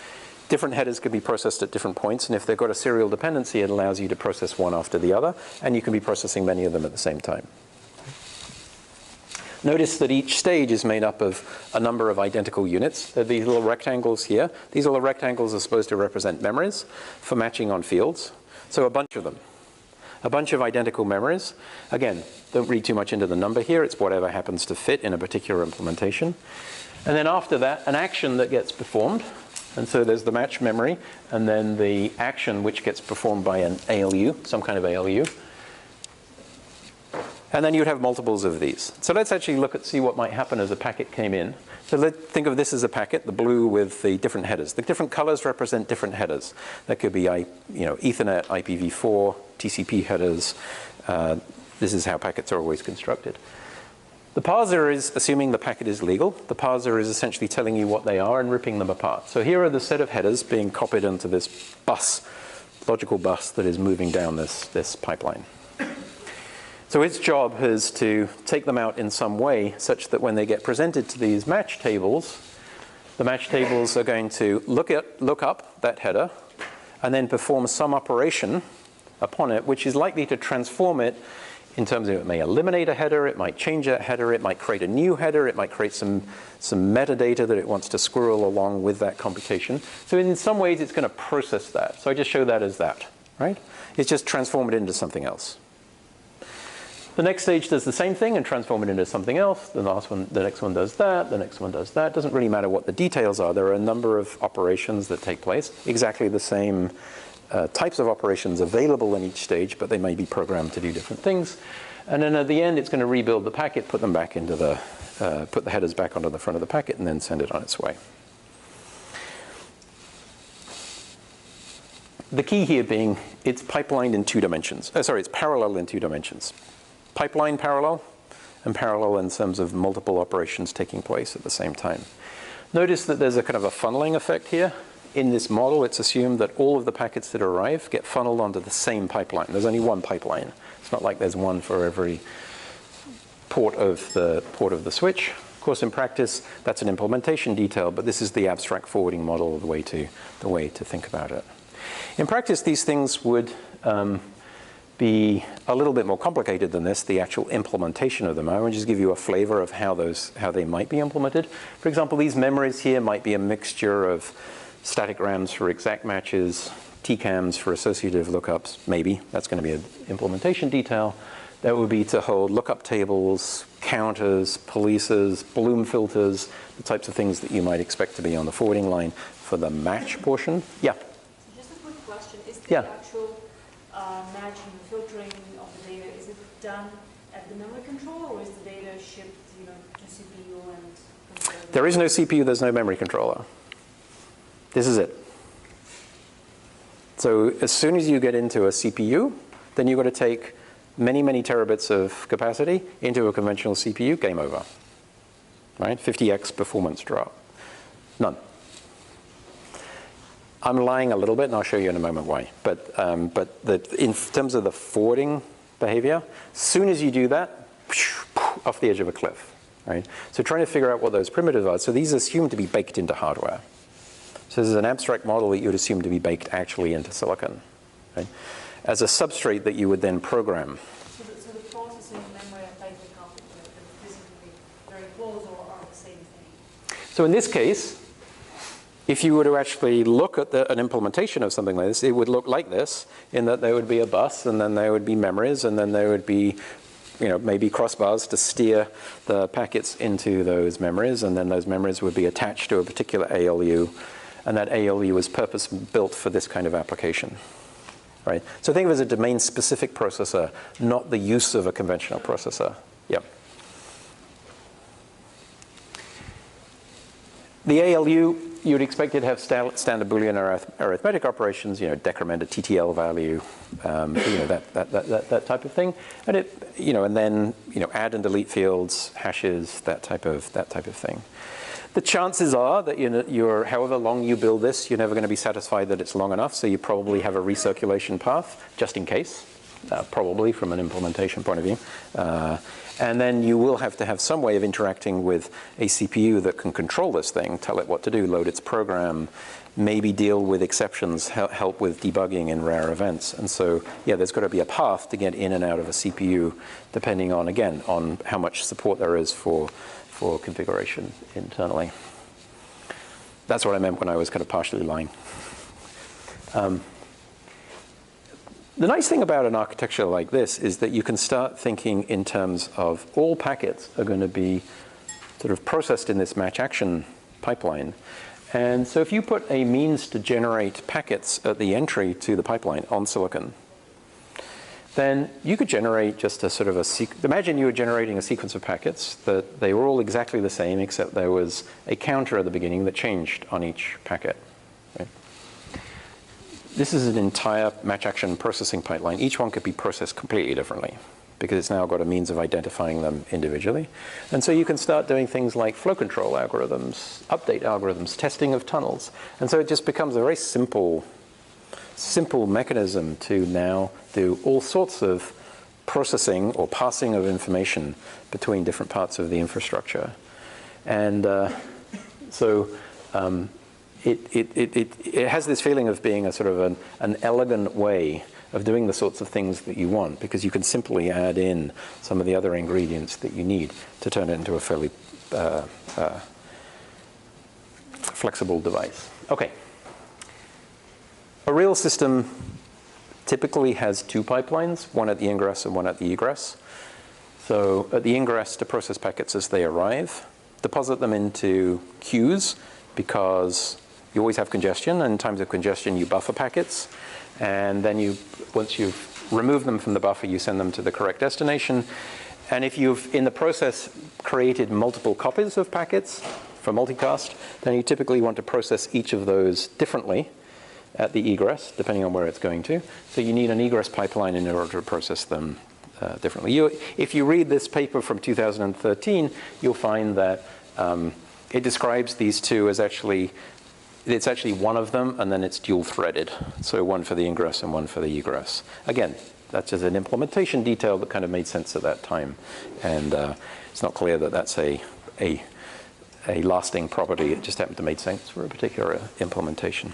different headers can be processed at different points, and if they've got a serial dependency, it allows you to process one after the other, and you can be processing many of them at the same time. Notice that each stage is made up of a number of identical units. There are these little rectangles here. These little rectangles are supposed to represent memories for matching on fields. So a bunch of them. A bunch of identical memories. Again, don't read too much into the number here. It's whatever happens to fit in a particular implementation. And then after that, an action that gets performed. And so there's the match memory, and then the action which gets performed by an ALU, some kind of ALU. And then you'd have multiples of these. So let's actually look at see what might happen as a packet came in. So let's think of this as a packet, the blue with the different headers. The different colors represent different headers. That could be Ethernet, IPv4, TCP headers. This is how packets are always constructed. The parser is assuming the packet is legal. The parser is essentially telling you what they are and ripping them apart. So here are the set of headers being copied into this bus, logical bus that is moving down this pipeline. So its job is to take them out in some way such that when they get presented to these match tables, the match tables are going to look up that header and then perform some operation upon it, which is likely to transform it in terms of it may eliminate a header, it might change that header, it might create a new header, it might create some metadata that it wants to squirrel along with that computation. So in some ways, it's going to process that. So I just show that as that, right? It's just transform it into something else. The next stage does the same thing and transform it into something else. The next one does that. The next one does that. It doesn't really matter what the details are. There are a number of operations that take place. Exactly the same types of operations available in each stage, but they may be programmed to do different things. And then at the end, it's going to rebuild the packet, put them back into put the headers back onto the front of the packet, and then send it on its way. The key here being it's pipelined in 2 dimensions. It's parallel in 2 dimensions. Pipeline parallel, and parallel in terms of multiple operations taking place at the same time. Notice that there's a kind of a funneling effect here. In this model, it's assumed that all of the packets that arrive get funneled onto the same pipeline. There's only one pipeline. It's not like there's one for every port of the switch. Of course, in practice, that's an implementation detail, but this is the abstract forwarding model, the way to think about it. In practice, these things would be a little bit more complicated than this, the actual implementation of them. I want to just give you a flavor of how they might be implemented. For example, these memories here might be a mixture of static RAMs for exact matches, TCAMs for associative lookups, maybe. That's going to be an implementation detail. That would be to hold lookup tables, counters, polices, Bloom filters, the types of things that you might expect to be on the forwarding line for the match portion. Yeah? Just a quick question. Is the actual matching, filtering of the data, is it done at the memory controller, or is the data shipped to CPU and... There is no CPU, there's no memory controller. This is it. So as soon as you get into a CPU, then you've got to take many, many terabits of capacity into a conventional CPU, game over. Right? 50x performance drop. None. I'm lying a little bit, and I'll show you in a moment why. But in terms of the forwarding behavior, as soon as you do that, off the edge of a cliff. Right? So trying to figure out what those primitives are. So these are assumed to be baked into hardware. So this is an abstract model that you would assume to be baked actually into silicon, right? As a substrate that you would then program. So the processing and memory are tightly coupled, they're physically very close or are the same thing? So in this case, if you were to actually look at an implementation of something like this, it would look like this, in that there would be a bus, and then there would be memories, and then there would be maybe crossbars to steer the packets into those memories, and then those memories would be attached to a particular ALU. And that ALU is purpose-built for this kind of application, right? So think of it as a domain-specific processor, not the use of a conventional processor. Yep. The ALU, you would expect it to have standard Boolean arithmetic operations, decrement a TTL value, that type of thing, and and then add and delete fields, hashes, that type of thing. The chances are that however long you build this, you're never going to be satisfied that it's long enough, so you probably have a recirculation path, just in case, probably from an implementation point of view. And then you will have to have some way of interacting with a CPU that can control this thing, tell it what to do, load its program, maybe deal with exceptions, help with debugging in rare events. And so, there's got to be a path to get in and out of a CPU, depending on, again, on how much support there is for configuration internally. That's what I meant when I was kind of partially lying. The nice thing about an architecture like this is that you can start thinking in terms of all packets are going to be sort of processed in this match action pipeline. And so if you put a means to generate packets at the entry to the pipeline on silicon, then you could generate just a sort of imagine you were generating a sequence of packets that they were all exactly the same, except there was a counter at the beginning that changed on each packet. Right? This is an entire match action processing pipeline. Each one could be processed completely differently because it's now got a means of identifying them individually. And so you can start doing things like flow control algorithms, update algorithms, testing of tunnels. And so it just becomes a very simple mechanism to now do all sorts of processing or passing of information between different parts of the infrastructure. And it has this feeling of being a sort of an elegant way of doing the sorts of things that you want, because you can simply add in some of the other ingredients that you need to turn it into a fairly flexible device. Okay. A real system typically has two pipelines, one at the ingress and one at the egress. So at the ingress, to process packets as they arrive, deposit them into queues, because you always have congestion, and in times of congestion you buffer packets, and then once you've removed them from the buffer, you send them to the correct destination. And if you've, in the process, created multiple copies of packets for multicast, then you typically want to process each of those differently at the egress, depending on where it's going to. So you need an egress pipeline in order to process them differently. If you read this paper from 2013, you'll find that it describes these two as it's actually one of them, and then it's dual-threaded. So one for the ingress and one for the egress. Again, that's just an implementation detail that kind of made sense at that time. And it's not clear that that's a lasting property. It just happened to make sense for a particular implementation.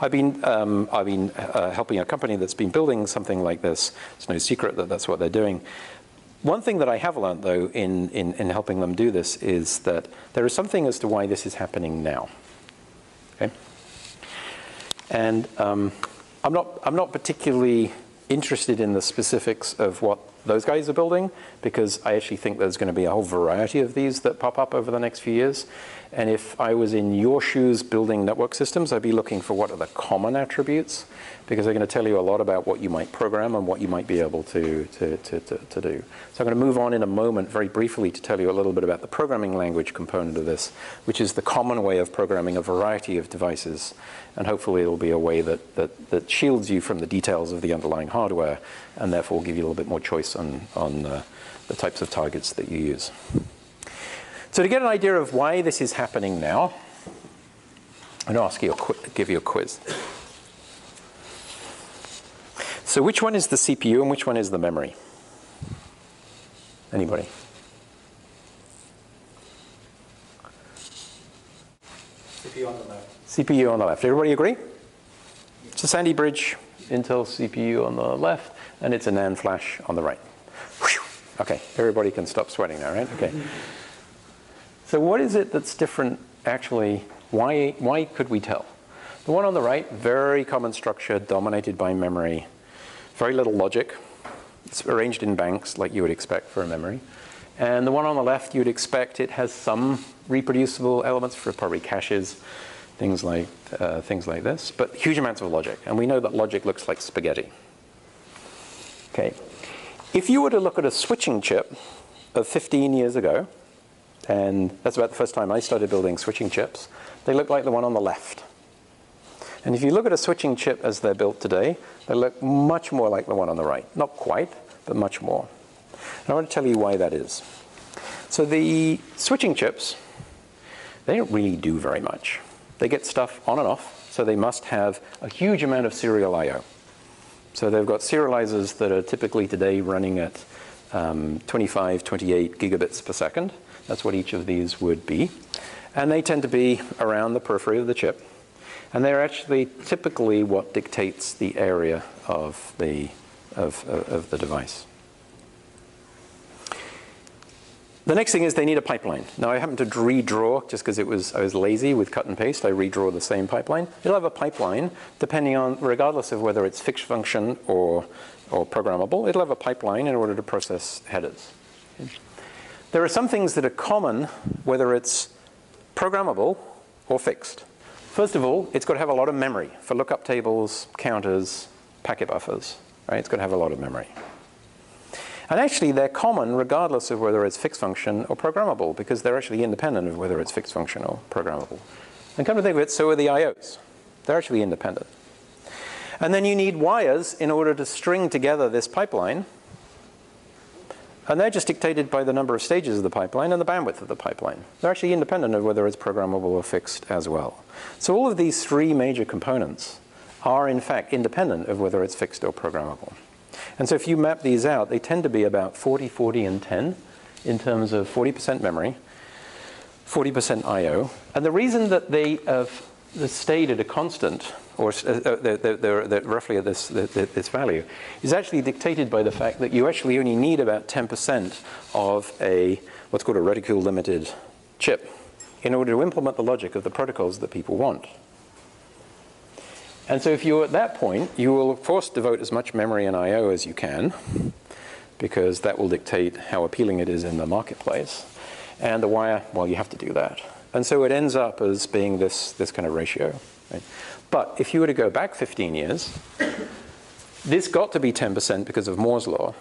I've been helping a company that's been building something like this. It's no secret that that's what they're doing. One thing that I have learned, though, in helping them do this is that there is something as to why this is happening now. Okay? And I'm not particularly interested in the specifics of what those guys are building, because I actually think there's going to be a whole variety of these that pop up over the next few years. And if I was in your shoes building network systems, I'd be looking for what are the common attributes, because they're going to tell you a lot about what you might program and what you might be able to do. So I'm going to move on in a moment very briefly to tell you a little bit about the programming language component of this, which is the common way of programming a variety of devices. And hopefully it'll be a way that shields you from the details of the underlying hardware, and therefore give you a little bit more choice on the types of targets that you use. So to get an idea of why this is happening now, I'm going to give you a quiz. So which one is the CPU and which one is the memory? Anybody? CPU on the left. CPU on the left. Everybody agree? It's a Sandy Bridge Intel CPU on the left, and it's a NAND flash on the right. Whew. Okay, everybody can stop sweating now, right? Okay. So what is it that's different, actually? Why could we tell? The one on the right, very common structure, dominated by memory, very little logic. It's arranged in banks like you would expect for a memory. And the one on the left, you'd expect it has some reproducible elements for probably caches, things like this, but huge amounts of logic. And we know that logic looks like spaghetti. Okay. If you were to look at a switching chip of 15 years ago, and that's about the first time I started building switching chips, they look like the one on the left. And if you look at a switching chip as they're built today, they look much more like the one on the right. Not quite, but much more. And I want to tell you why that is. So the switching chips, they don't really do very much. They get stuff on and off, so they must have a huge amount of serial I/O. So they've got serializers that are typically today running at 25, 28 gigabits per second. That's what each of these would be. And they tend to be around the periphery of the chip. And they're actually typically what dictates the area of the device. The next thing is they need a pipeline. Now I happen to redraw, just because I was lazy with cut and paste, I redraw the same pipeline. It'll have a pipeline, depending on, regardless of whether it's fixed function or programmable, it'll have a pipeline in order to process headers. There are some things that are common, whether it's programmable or fixed. First of all, it's got to have a lot of memory for lookup tables, counters, packet buffers. right? It's going to have a lot of memory. And actually, they're common regardless of whether it's fixed function or programmable, because they're actually independent of whether it's fixed function or programmable. And come to think of it, so are the IOs. They're actually independent. And then you need wires in order to string together this pipeline. And they're just dictated by the number of stages of the pipeline and the bandwidth of the pipeline. They're actually independent of whether it's programmable or fixed as well. So all of these three major components are, in fact, independent of whether it's fixed or programmable. And so if you map these out, they tend to be about 40, 40, and 10 in terms of 40% memory, 40% I/O. And the reason that they have stayed at a constant, or they're roughly at this value, is actually dictated by the fact that you actually only need about 10% of what's called a reticule-limited chip in order to implement the logic of the protocols that people want. And so if you're at that point, you will, of course, devote as much memory and I/O as you can, because that will dictate how appealing it is in the marketplace. And the wire, well, you have to do that. And so it ends up as being this kind of ratio. Right? But if you were to go back 15 years, this got to be 10% because of Moore's law.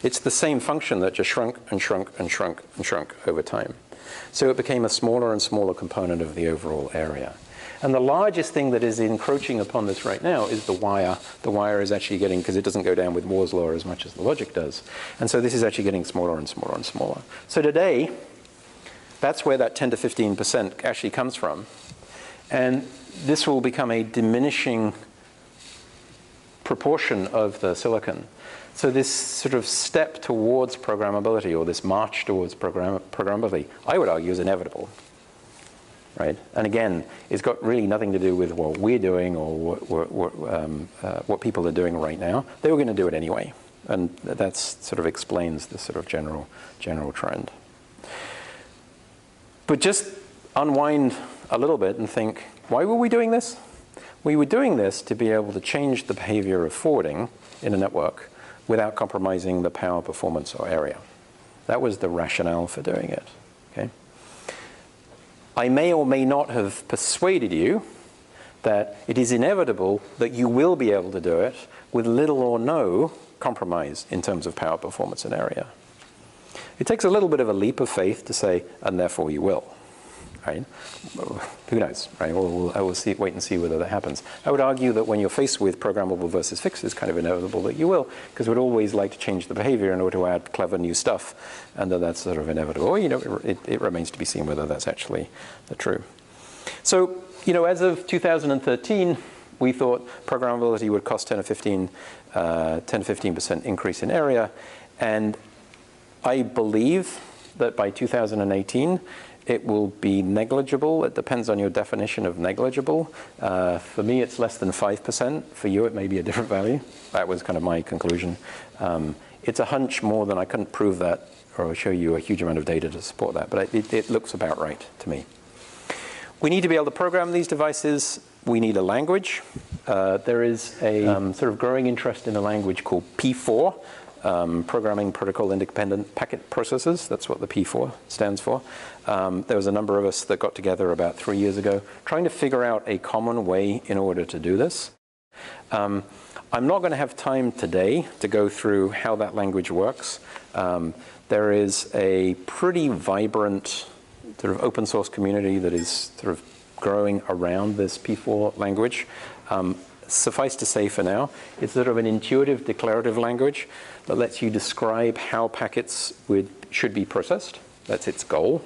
It's the same function that just shrunk and shrunk and shrunk and shrunk over time. So it became a smaller and smaller component of the overall area. And the largest thing that is encroaching upon this right now is the wire. The wire is actually getting, because it doesn't go down with Moore's law as much as the logic does. And so this is actually getting smaller and smaller and smaller. So today, that's where that 10 to 15% actually comes from. And this will become a diminishing proportion of the silicon. So this sort of step towards programmability, or this march towards programmability, I would argue is inevitable. Right? And again, it's got really nothing to do with what we're doing or what people are doing right now. They were going to do it anyway. And that sort of explains the sort of general trend. But just unwind a little bit and think, why were we doing this? We were doing this to be able to change the behavior of forwarding in a network without compromising the power, performance, or area. That was the rationale for doing it. Okay? I may or may not have persuaded you that it is inevitable that you will be able to do it with little or no compromise in terms of power, performance, and area. It takes a little bit of a leap of faith to say, and therefore you will. Right? Who knows? Right? I will wait and see whether that happens. I would argue that when you're faced with programmable versus fixed, it's kind of inevitable that you will, because we'd always like to change the behavior in order to add clever new stuff, and that's sort of inevitable. Or, it remains to be seen whether that's actually true. So, as of 2013, we thought programmability would cost 10 to 15% increase in area, and I believe that by 2018, it will be negligible. It depends on your definition of negligible. For me, it's less than 5%. For you, it may be a different value. That was kind of my conclusion. It's a hunch more than I couldn't prove that or show you a huge amount of data to support that, but it looks about right to me. We need to be able to program these devices. We need a language. There is a sort of growing interest in a language called P4, Programming Protocol Independent Packet Processes. That's what the P4 stands for. There was a number of us that got together about 3 years ago trying to figure out a common way in order to do this. I'm not going to have time today to go through how that language works. There is a pretty vibrant sort of open source community that is sort of growing around this P4 language. Suffice to say for now, it's sort of an intuitive declarative language that lets you describe how packets should be processed. That's its goal.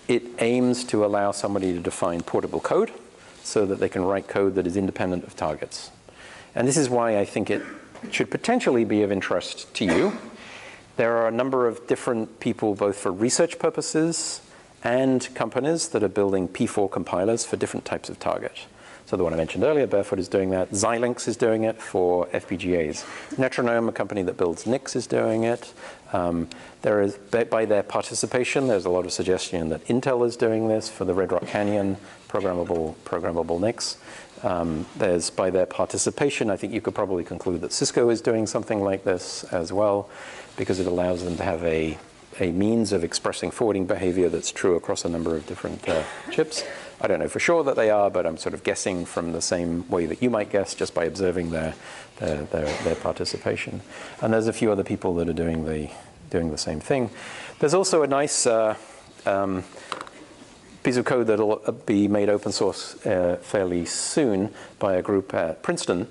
It aims to allow somebody to define portable code so that they can write code that is independent of targets. And this is why I think it should potentially be of interest to you. There are a number of different people, both for research purposes and companies, that are building P4 compilers for different types of target. So the one I mentioned earlier, Barefoot, is doing that. Xilinx is doing it for FPGAs. Metronome, a company that builds NICs, is doing it. There is, by their participation, there's a lot of suggestion that Intel is doing this for the Red Rock Canyon programmable NICs. There's, by their participation, I think you could probably conclude that Cisco is doing something like this as well, because it allows them to have a means of expressing forwarding behavior that's true across a number of different chips. I don't know for sure that they are, but I'm sort of guessing from the same way that you might guess just by observing their participation. And there's a few other people that are doing the same thing. There's also a nice piece of code that will be made open source fairly soon by a group at Princeton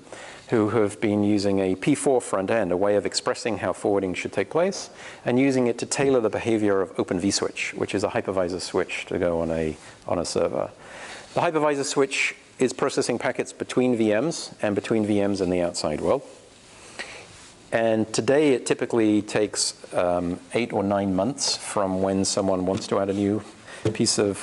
who have been using a P4 front end, a way of expressing how forwarding should take place, and using it to tailor the behavior of Open Switch, which is a hypervisor switch to go on a server. The hypervisor switch is processing packets between VMs and between VMs and the outside world. And today it typically takes 8 or 9 months from when someone wants to add a new piece of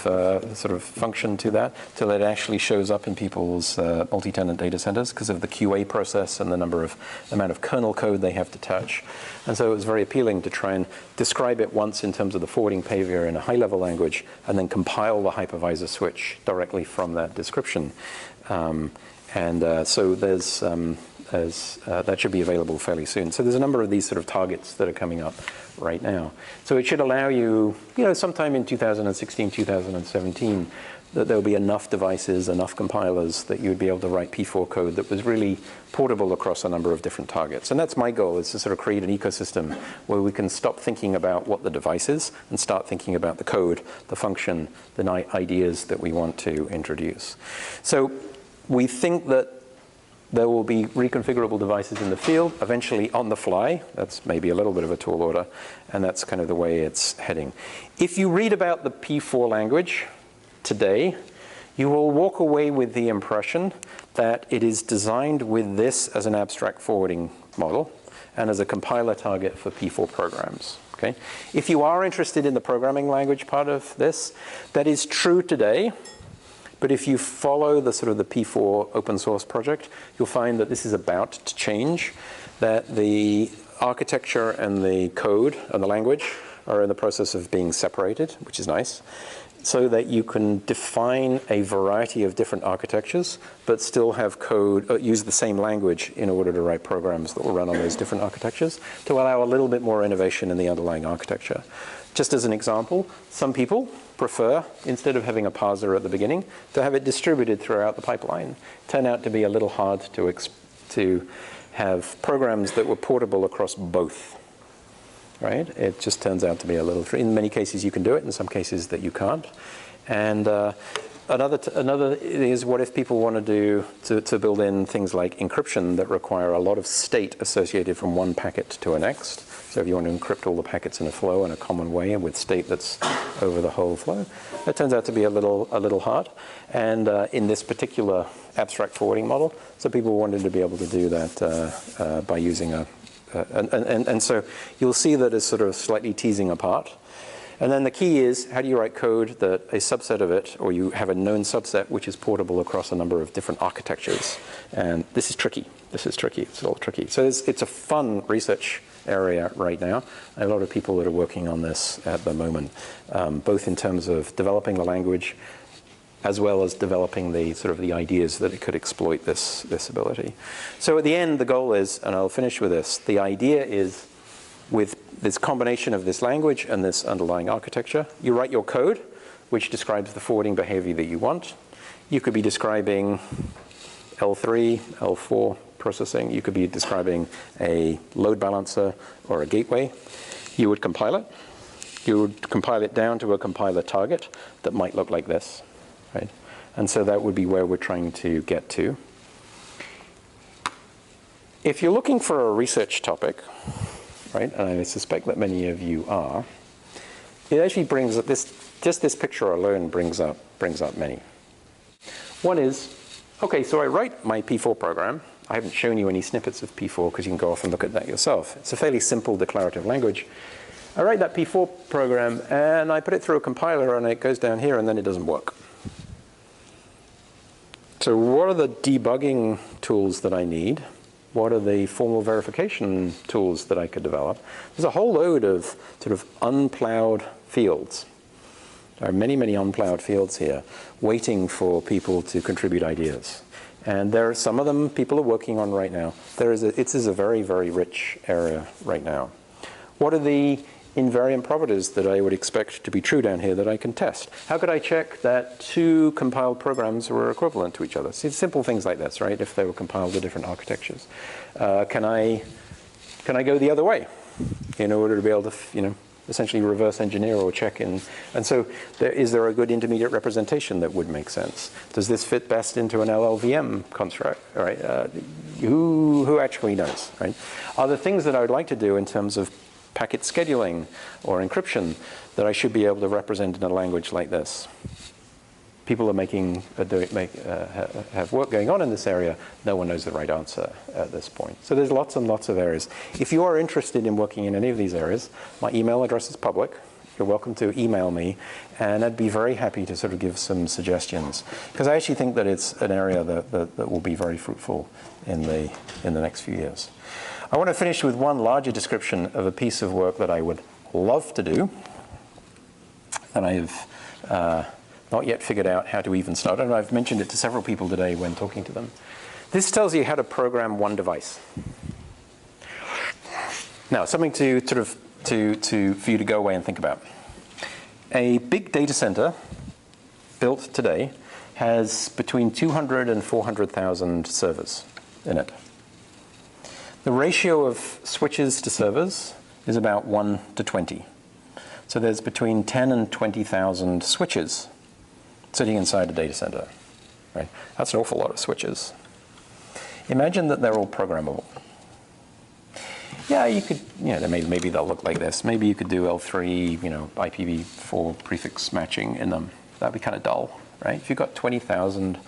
sort of function to that till it actually shows up in people's multi-tenant data centers because of the QA process and the amount of kernel code they have to touch. And so it was very appealing to try and describe it once in terms of the forwarding behavior in a high-level language and then compile the hypervisor switch directly from that description. So that should be available fairly soon. So there's a number of these sort of targets that are coming up right now. So it should allow you, sometime in 2016, 2017, that there'll be enough devices, enough compilers that you would be able to write P4 code that was really portable across a number of different targets. And that's my goal, is to sort of create an ecosystem where we can stop thinking about what the device is and start thinking about the code, the function, the ideas that we want to introduce. So we think that there will be reconfigurable devices in the field, eventually on the fly. That's maybe a little bit of a tall order, and that's kind of the way it's heading. If you read about the P4 language today, you will walk away with the impression that it is designed with this as an abstract forwarding model and as a compiler target for P4 programs. Okay? If you are interested in the programming language part of this, that is true today. But if you follow the sort of the P4 open source project, you'll find that this is about to change, that the architecture and the code and the language are in the process of being separated, which is nice, so that you can define a variety of different architectures, but still have code, use the same language in order to write programs that will run on those different architectures to allow a little bit more innovation in the underlying architecture. Just as an example, some people prefer, instead of having a parser at the beginning, to have it distributed throughout the pipeline. Turn out to be a little hard to have programs that were portable across both, right? It just turns out to be a little, in many cases you can do it, in some cases that you can't. And another is, what if people want to build in things like encryption that require a lot of state associated from one packet to a next? So if you want to encrypt all the packets in a flow in a common way with state that's over the whole flow, that turns out to be a little hard. And in this particular abstract forwarding model, so people wanted to be able to do that by using and so you'll see that as sort of slightly teasing apart. And then the key is, how do you write code that a subset of it, or you have a known subset which is portable across a number of different architectures? And this is tricky. It's a little tricky. So it's a fun research area right now. A lot of people that are working on this at the moment, both in terms of developing the language as well as developing the sort of the ideas that it could exploit this ability. So at the end, the goal is, and I'll finish with this, the idea is, with this combination of this language and this underlying architecture, you write your code, which describes the forwarding behavior that you want. You could be describing L3, L4 processing. You could be describing a load balancer or a gateway. You would compile it. You would compile it down to a compiler target that might look like this, right? And so that would be where we're trying to get to. If you're looking for a research topic, right, and I suspect that many of you are, it actually brings up just this picture alone brings up many. One is, okay, so I write my P4 program. I haven't shown you any snippets of P4 because you can go off and look at that yourself. It's a fairly simple declarative language. I write that P4 program and I put it through a compiler and it goes down here and then it doesn't work. So what are the debugging tools that I need? What are the formal verification tools that I could develop? There's a whole load of sort of unplowed fields. There are many, many unplowed fields here waiting for people to contribute ideas. And there are some of them people are working on right now. It is a very, very rich area right now. What are the invariant properties that I would expect to be true down here that I can test. How could I check that two compiled programs were equivalent to each other? See, simple things like this, right? If they were compiled to different architectures. Can I go the other way in order to be able to, essentially reverse engineer or check in? And so is there a good intermediate representation that would make sense? Does this fit best into an LLVM construct? All right, who actually knows, right? Are there things that I would like to do in terms of packet scheduling or encryption that I should be able to represent in a language like this? People are have work going on in this area. No one knows the right answer at this point. So there's lots and lots of areas. If you are interested in working in any of these areas, my email address is public. You're welcome to email me, and I'd be very happy to sort of give some suggestions, because I actually think that it's an area that will be very fruitful in the next few years. I want to finish with one larger description of a piece of work that I would love to do, and I have not yet figured out how to even start. And I've mentioned it to several people today when talking to them. This tells you how to program one device. Now, something to sort of for you to go away and think about. A big data center built today has between 200 and 400,000 servers in it. The ratio of switches to servers is about 1 to 20. So there's between 10 and 20,000 switches sitting inside a data center, right? That's an awful lot of switches. Imagine that they're all programmable. Yeah, you could, maybe they'll look like this. Maybe you could do L3, IPv4 prefix matching in them. That'd be kind of dull, right? If you've got 20,000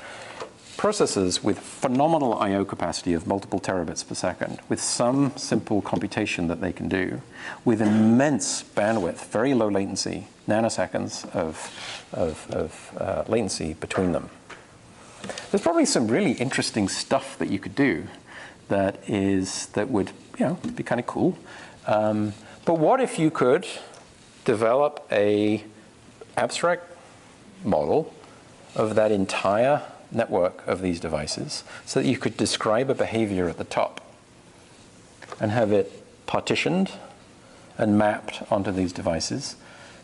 processors with phenomenal I/O capacity of multiple terabits per second, with some simple computation that they can do, with immense bandwidth, very low latency, nanoseconds of latency between them. There's probably some really interesting stuff that you could do that would be kind of cool. But what if you could develop a abstract model of that entire network of these devices so that you could describe a behavior at the top and have it partitioned and mapped onto these devices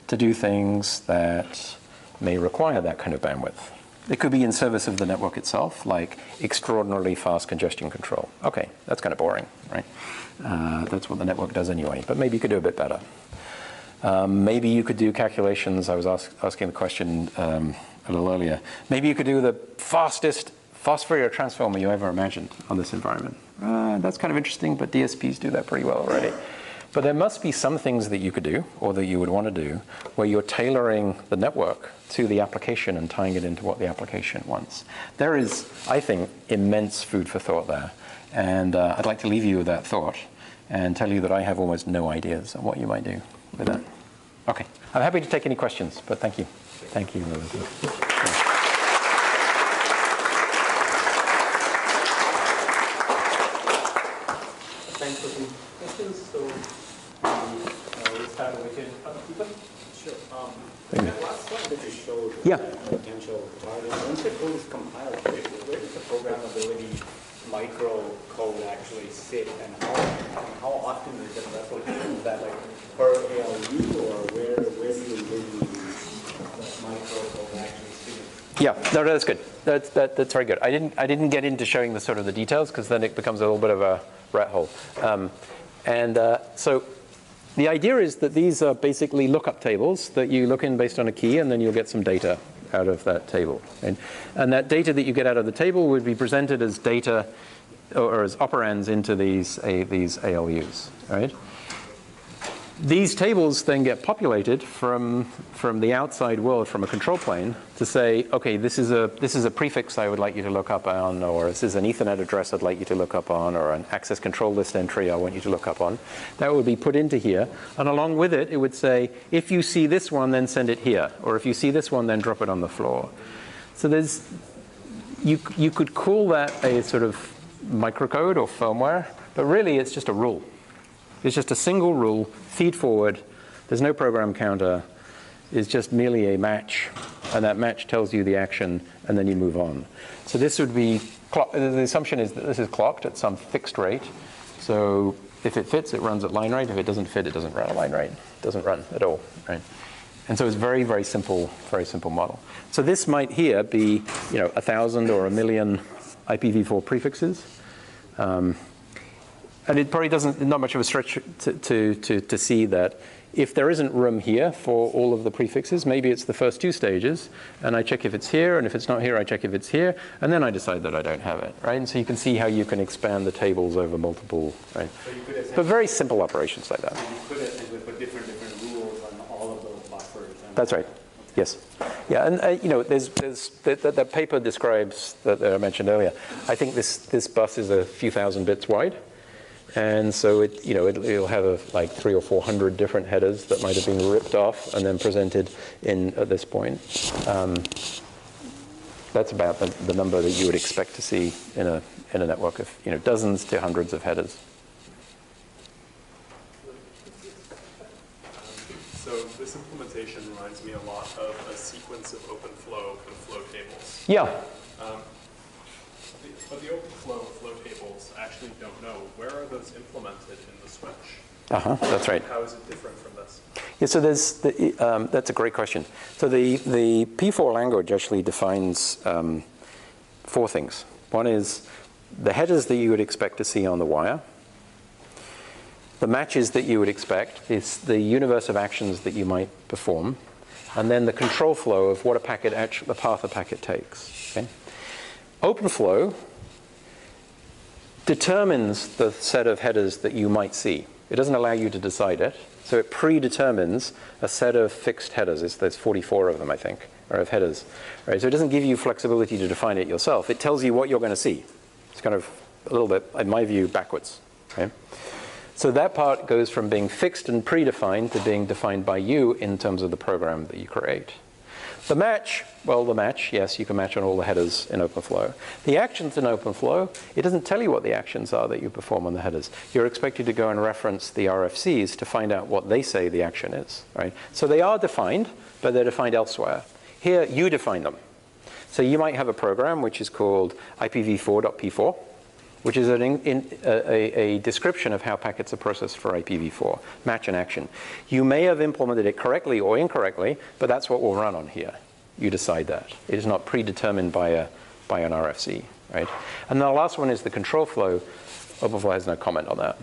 to do things that may require that kind of bandwidth. It could be in service of the network itself, like extraordinarily fast congestion control. Okay, that's kind of boring, right? That's what the network does anyway, but maybe you could do a bit better. Maybe you could do calculations. I was asking the question a little earlier. Maybe you could do the fastest Fourier transformer you ever imagined on this environment. That's kind of interesting, but DSPs do that pretty well already. But there must be some things that you could do, or that you would want to do, where you're tailoring the network to the application and tying it into what the application wants. There is, I think, immense food for thought there. And I'd like to leave you with that thought and tell you that I have almost no ideas on what you might do with that. Okay, I'm happy to take any questions, but thank you. Thank you, Elizabeth. Thanks for some questions. So we'll start with you. People? Sure. That last slide that you showed, potential targets, once the code is compiled, where does the programmability micro-code actually sit, and how often is it replicated? Is that like per ALU, or where do you envision that micro-code actually sitting? Yeah, no, that's good. That's very good. I didn't get into showing the sort of the details, because then it becomes a little bit of a rat hole. So the idea is that these are basically lookup tables that you look in based on a key, and then you'll get some data out of that table. And that data that you get out of the table would be presented as data or as operands into these ALUs, right? These tables then get populated from the outside world, from a control plane, to say, okay, this is a prefix I would like you to look up on, or this is an Ethernet address I'd like you to look up on, or an access control list entry I want you to look up on. That would be put into here, and along with it, it would say, if you see this one, then send it here, or if you see this one, then drop it on the floor. So you could call that a sort of microcode or firmware, but really it's just a rule. It's just a single rule, feed forward. There's no program counter. It's just merely a match, and that match tells you the action, and then you move on. So this would be, the assumption is that this is clocked at some fixed rate. So if it fits, it runs at line rate. If it doesn't fit, it doesn't run at line rate. It doesn't run at all, right? And so it's very, very simple model. So this might here be, 1,000 or 1,000,000 IPv4 prefixes. And it probably not much of a stretch to see that if there isn't room here for all of the prefixes, maybe it's the first 2 stages, and I check if it's here, and if it's not here, I check if it's here, and then I decide that I don't have it, right? And so you can see how you can expand the tables over multiple, right? So but very simple operations like that. So you could essentially put different rules on all of those buffers. That's right. Yes. Yeah, and there's the paper describes that I mentioned earlier. I think this bus is a few thousand bits wide. And so it'll have like 300 or 400 different headers that might have been ripped off and then presented at this point. That's about the number that you would expect to see in a network of dozens to hundreds of headers. So this implementation reminds me a lot of a sequence of OpenFlow and flow tables. Yeah. But the OpenFlow flow tables actually don't know where are those implemented in the switch. That's right. How is it different from this? Yeah, so that's a great question. So the P4 language actually defines 4 things. One is the headers that you would expect to see on the wire. The matches that you would expect is the universe of actions that you might perform, and then the control flow of what the path a packet takes. Okay? OpenFlow determines the set of headers that you might see. It doesn't allow you to decide it. So it predetermines a set of fixed headers. There's 44 of them, I think, or of headers. Right? So it doesn't give you flexibility to define it yourself. It tells you what you're going to see. It's kind of a little bit, in my view, backwards. Okay? So that part goes from being fixed and predefined to being defined by you in terms of the program that you create. The match, yes, you can match on all the headers in OpenFlow. The actions in OpenFlow, it doesn't tell you what the actions are that you perform on the headers. You're expected to go and reference the RFCs to find out what they say the action is, right? So they are defined, but they're defined elsewhere. Here, you define them. So you might have a program which is called IPv4.p4, which is a description of how packets are processed for IPv4, match and action. You may have implemented it correctly or incorrectly, but that's what will run on here. You decide that. It is not predetermined by an RFC, right? And the last one is the control flow. OpenFlow has no comment on that,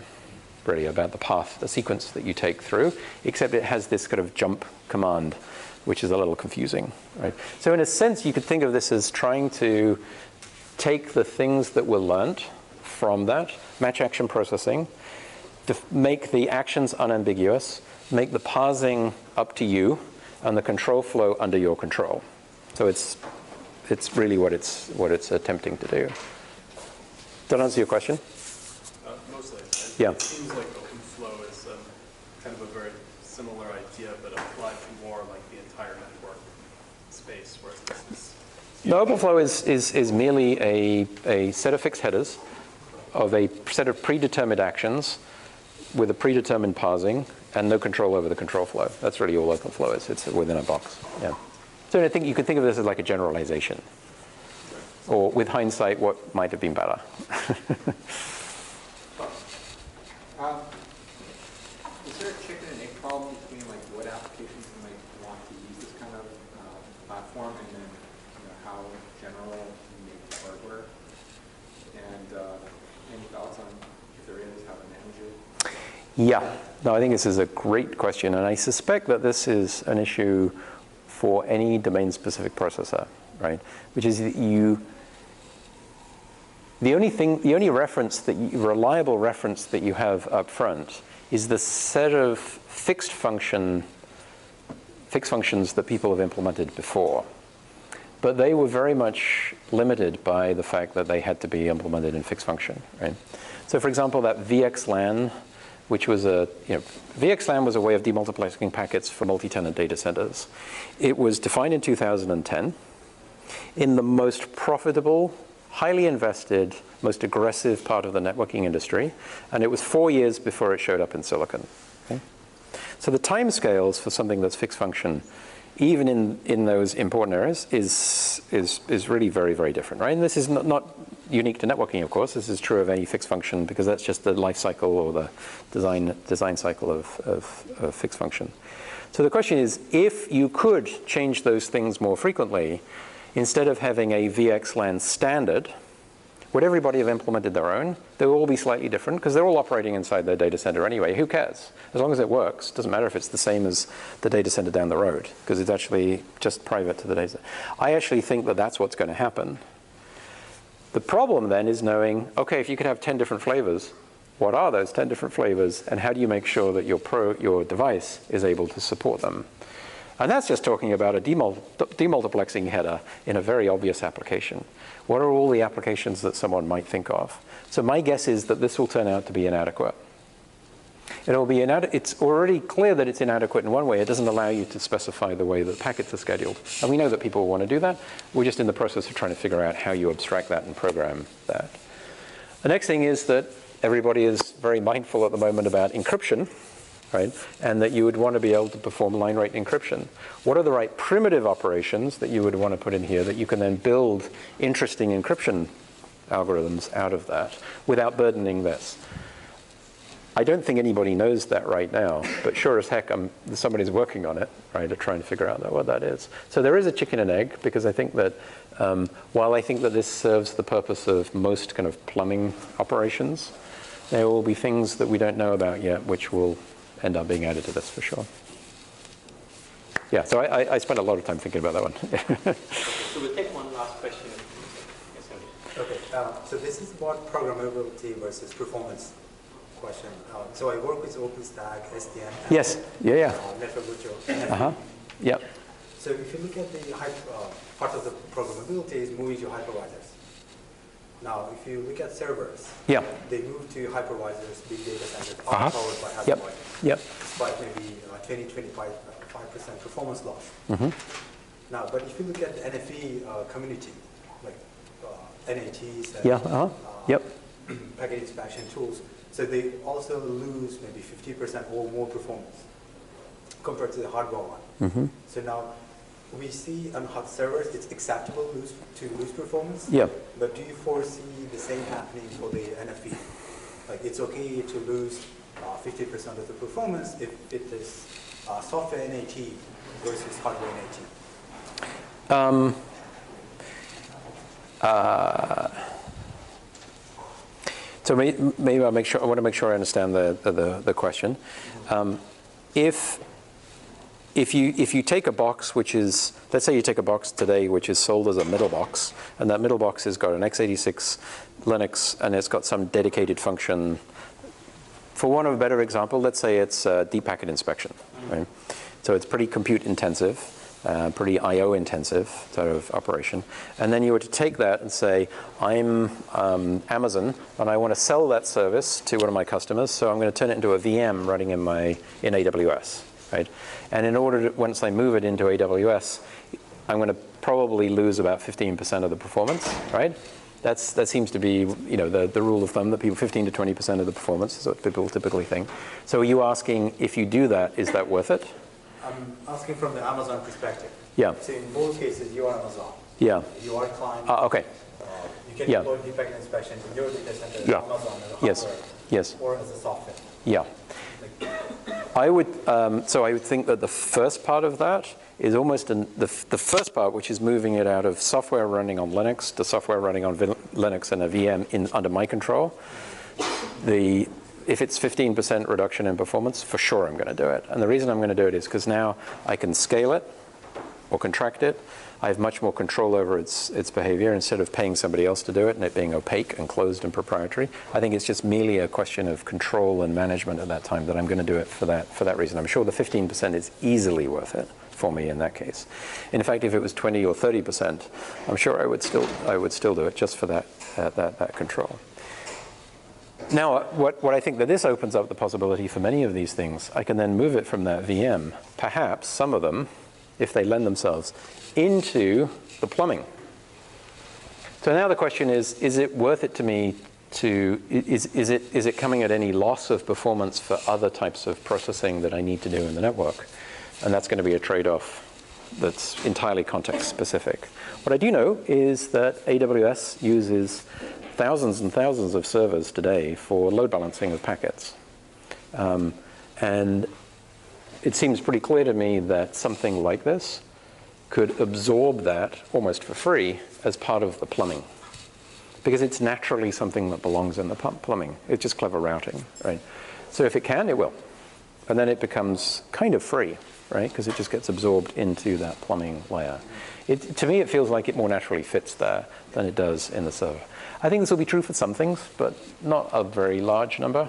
really, about the path, the sequence that you take through, except it has this kind of jump command, which is a little confusing, right? So in a sense, you could think of this as trying to take the things that were learned from that, match action processing, to make the actions unambiguous, make the parsing up to you, and the control flow under your control. So it's really what it's attempting to do. Did that answer your question? Mostly. Yeah. It seems like OpenFlow is kind of a very similar idea, but applied to more like the entire network space, whereas this is... No, OpenFlow is merely a set of fixed headers of a set of predetermined actions with a predetermined parsing and no control over the control flow. That's really all OpenFlow is. It's within a box. Yeah. So I think you could think of this as like a generalization, or with hindsight, what might have been better. Is there a chicken and egg problem between like what applications you might want to use this kind of platform, and then how general you make the hardware? And any thoughts on, if there is, how to manage it? Yeah. No, I think this is a great question, and I suspect that this is an issue for any domain-specific processor, right? Which is that the only reference reliable reference that you have up front is the set of fixed functions that people have implemented before. But they were very much limited by the fact that they had to be implemented in fixed function, right? So for example, that VXLAN, which was VXLAN was a way of demultiplexing packets for multi-tenant data centers. It was defined in 2010 in the most profitable, highly invested, most aggressive part of the networking industry, and it was 4 years before it showed up in silicon. Okay? So the timescales for something that's fixed function even in those important areas, is really very, very different, right? And this is not unique to networking, of course. This is true of any fixed function because that's just the life cycle or the design cycle of fixed function. So the question is, if you could change those things more frequently, instead of having a VXLAN standard, would everybody have implemented their own? They will all be slightly different because they're all operating inside their data center anyway. Who cares? As long as it works. Doesn't matter if it's the same as the data center down the road because it's actually just private to the data center. I actually think that that's what's going to happen. The problem then is knowing, okay, if you could have 10 different flavors, what are those 10 different flavors and how do you make sure that your device is able to support them? And that's just talking about a demultiplexing header in a very obvious application. What are all the applications that someone might think of? So my guess is that this will turn out to be inadequate. It's already clear that it's inadequate in one way. It doesn't allow you to specify the way that packets are scheduled. And we know that people want to do that. We're just in the process of trying to figure out how you abstract that and program that. The next thing is that everybody is very mindful at the moment about encryption, right? And that you would want to be able to perform line rate encryption. What are the right primitive operations that you would want to put in here that you can then build interesting encryption algorithms out of that without burdening this? I don't think anybody knows that right now, but sure as heck, somebody's working on it, right, to try and figure out what that is. So there is a chicken and egg, because I think that while I think that this serves the purpose of most kind of plumbing operations, there will be things that we don't know about yet which will end up being added to this for sure. Yeah, so I spent a lot of time thinking about that one. So we'll take one last question. Yes, sir. Okay, so this is about programmability versus performance question. So I work with OpenStack, SDN, and yes, yeah. network virtual. Yep. So if you look at the part of the programmability is moving to hypervisors. Now, if you look at servers, they move to hypervisors, big data centers, are powered by hypervisors. Despite maybe 20-25% performance loss. Now, but if you look at the NFV community, like NATs and packet inspection tools, so they also lose maybe 50% or more performance compared to the hardware one. So now we see on hot servers it's acceptable to lose performance. But do you foresee the same happening for the NFV? Like it's okay to lose 50% of the performance if it is software NAT versus hardware NAT? So maybe I want to make sure I understand the question. If you take a box which is, let's say you take a box today which is sold as a middle box, and that middle box has got an x86 Linux and it's got some dedicated function. For want of a better example, let's say it's deep packet inspection, right? So it's pretty compute intensive, pretty I/O intensive sort of operation. And then you were to take that and say, I'm Amazon, and I want to sell that service to one of my customers, so I'm going to turn it into a VM running in AWS, right? And in order to, once I move it into AWS, I'm going to probably lose about 15% of the performance, right? That seems to be, the rule of thumb that people 15 to 20% of the performance is what people typically think. So are you asking, if you do that, is that worth it? I'm asking from the Amazon perspective. Yeah. So in both cases, you are Amazon. Yeah. You are a client. Okay. You can deploy deep packet inspection in your data center as Amazon as a hardware or as a software. Yeah. I would think that the first part of that is almost the first part, which is moving it out of software running on Linux to software running on Linux and a VM under my control. If it's 15% reduction in performance, for sure I'm going to do it. And the reason I'm going to do it is because now I can scale it or contract it. I have much more control over its behavior instead of paying somebody else to do it and it being opaque and closed and proprietary. I think it's just merely a question of control and management at that time that I'm going to do it for that reason. I'm sure the 15% is easily worth it for me in that case. In fact, if it was 20 or 30%, I'm sure I would still do it just for that control. Now, what I think that this opens up the possibility for many of these things, I can then move it from that VM, perhaps some of them, if they lend themselves, into the plumbing. So now the question is it worth it to me is it coming at any loss of performance for other types of processing that I need to do in the network? And that's going to be a trade-off that's entirely context specific. What I do know is that AWS uses thousands and thousands of servers today for load balancing of packets. And it seems pretty clear to me that something like this could absorb that almost for free as part of the plumbing. Because it's naturally something that belongs in the plumbing. It's just clever routing, right? So if it can, it will. And then it becomes kind of free, right? Because it just gets absorbed into that plumbing layer. To me, it feels like it more naturally fits there than it does in the server. I think this will be true for some things, but not a very large number.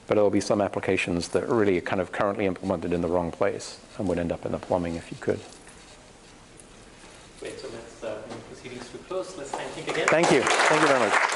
But there will be some applications that really are kind of currently implemented in the wrong place and would end up in the plumbing if you could. Great, so let's bring proceedings to close. Let's thank you again. Thank you. Thank you very much.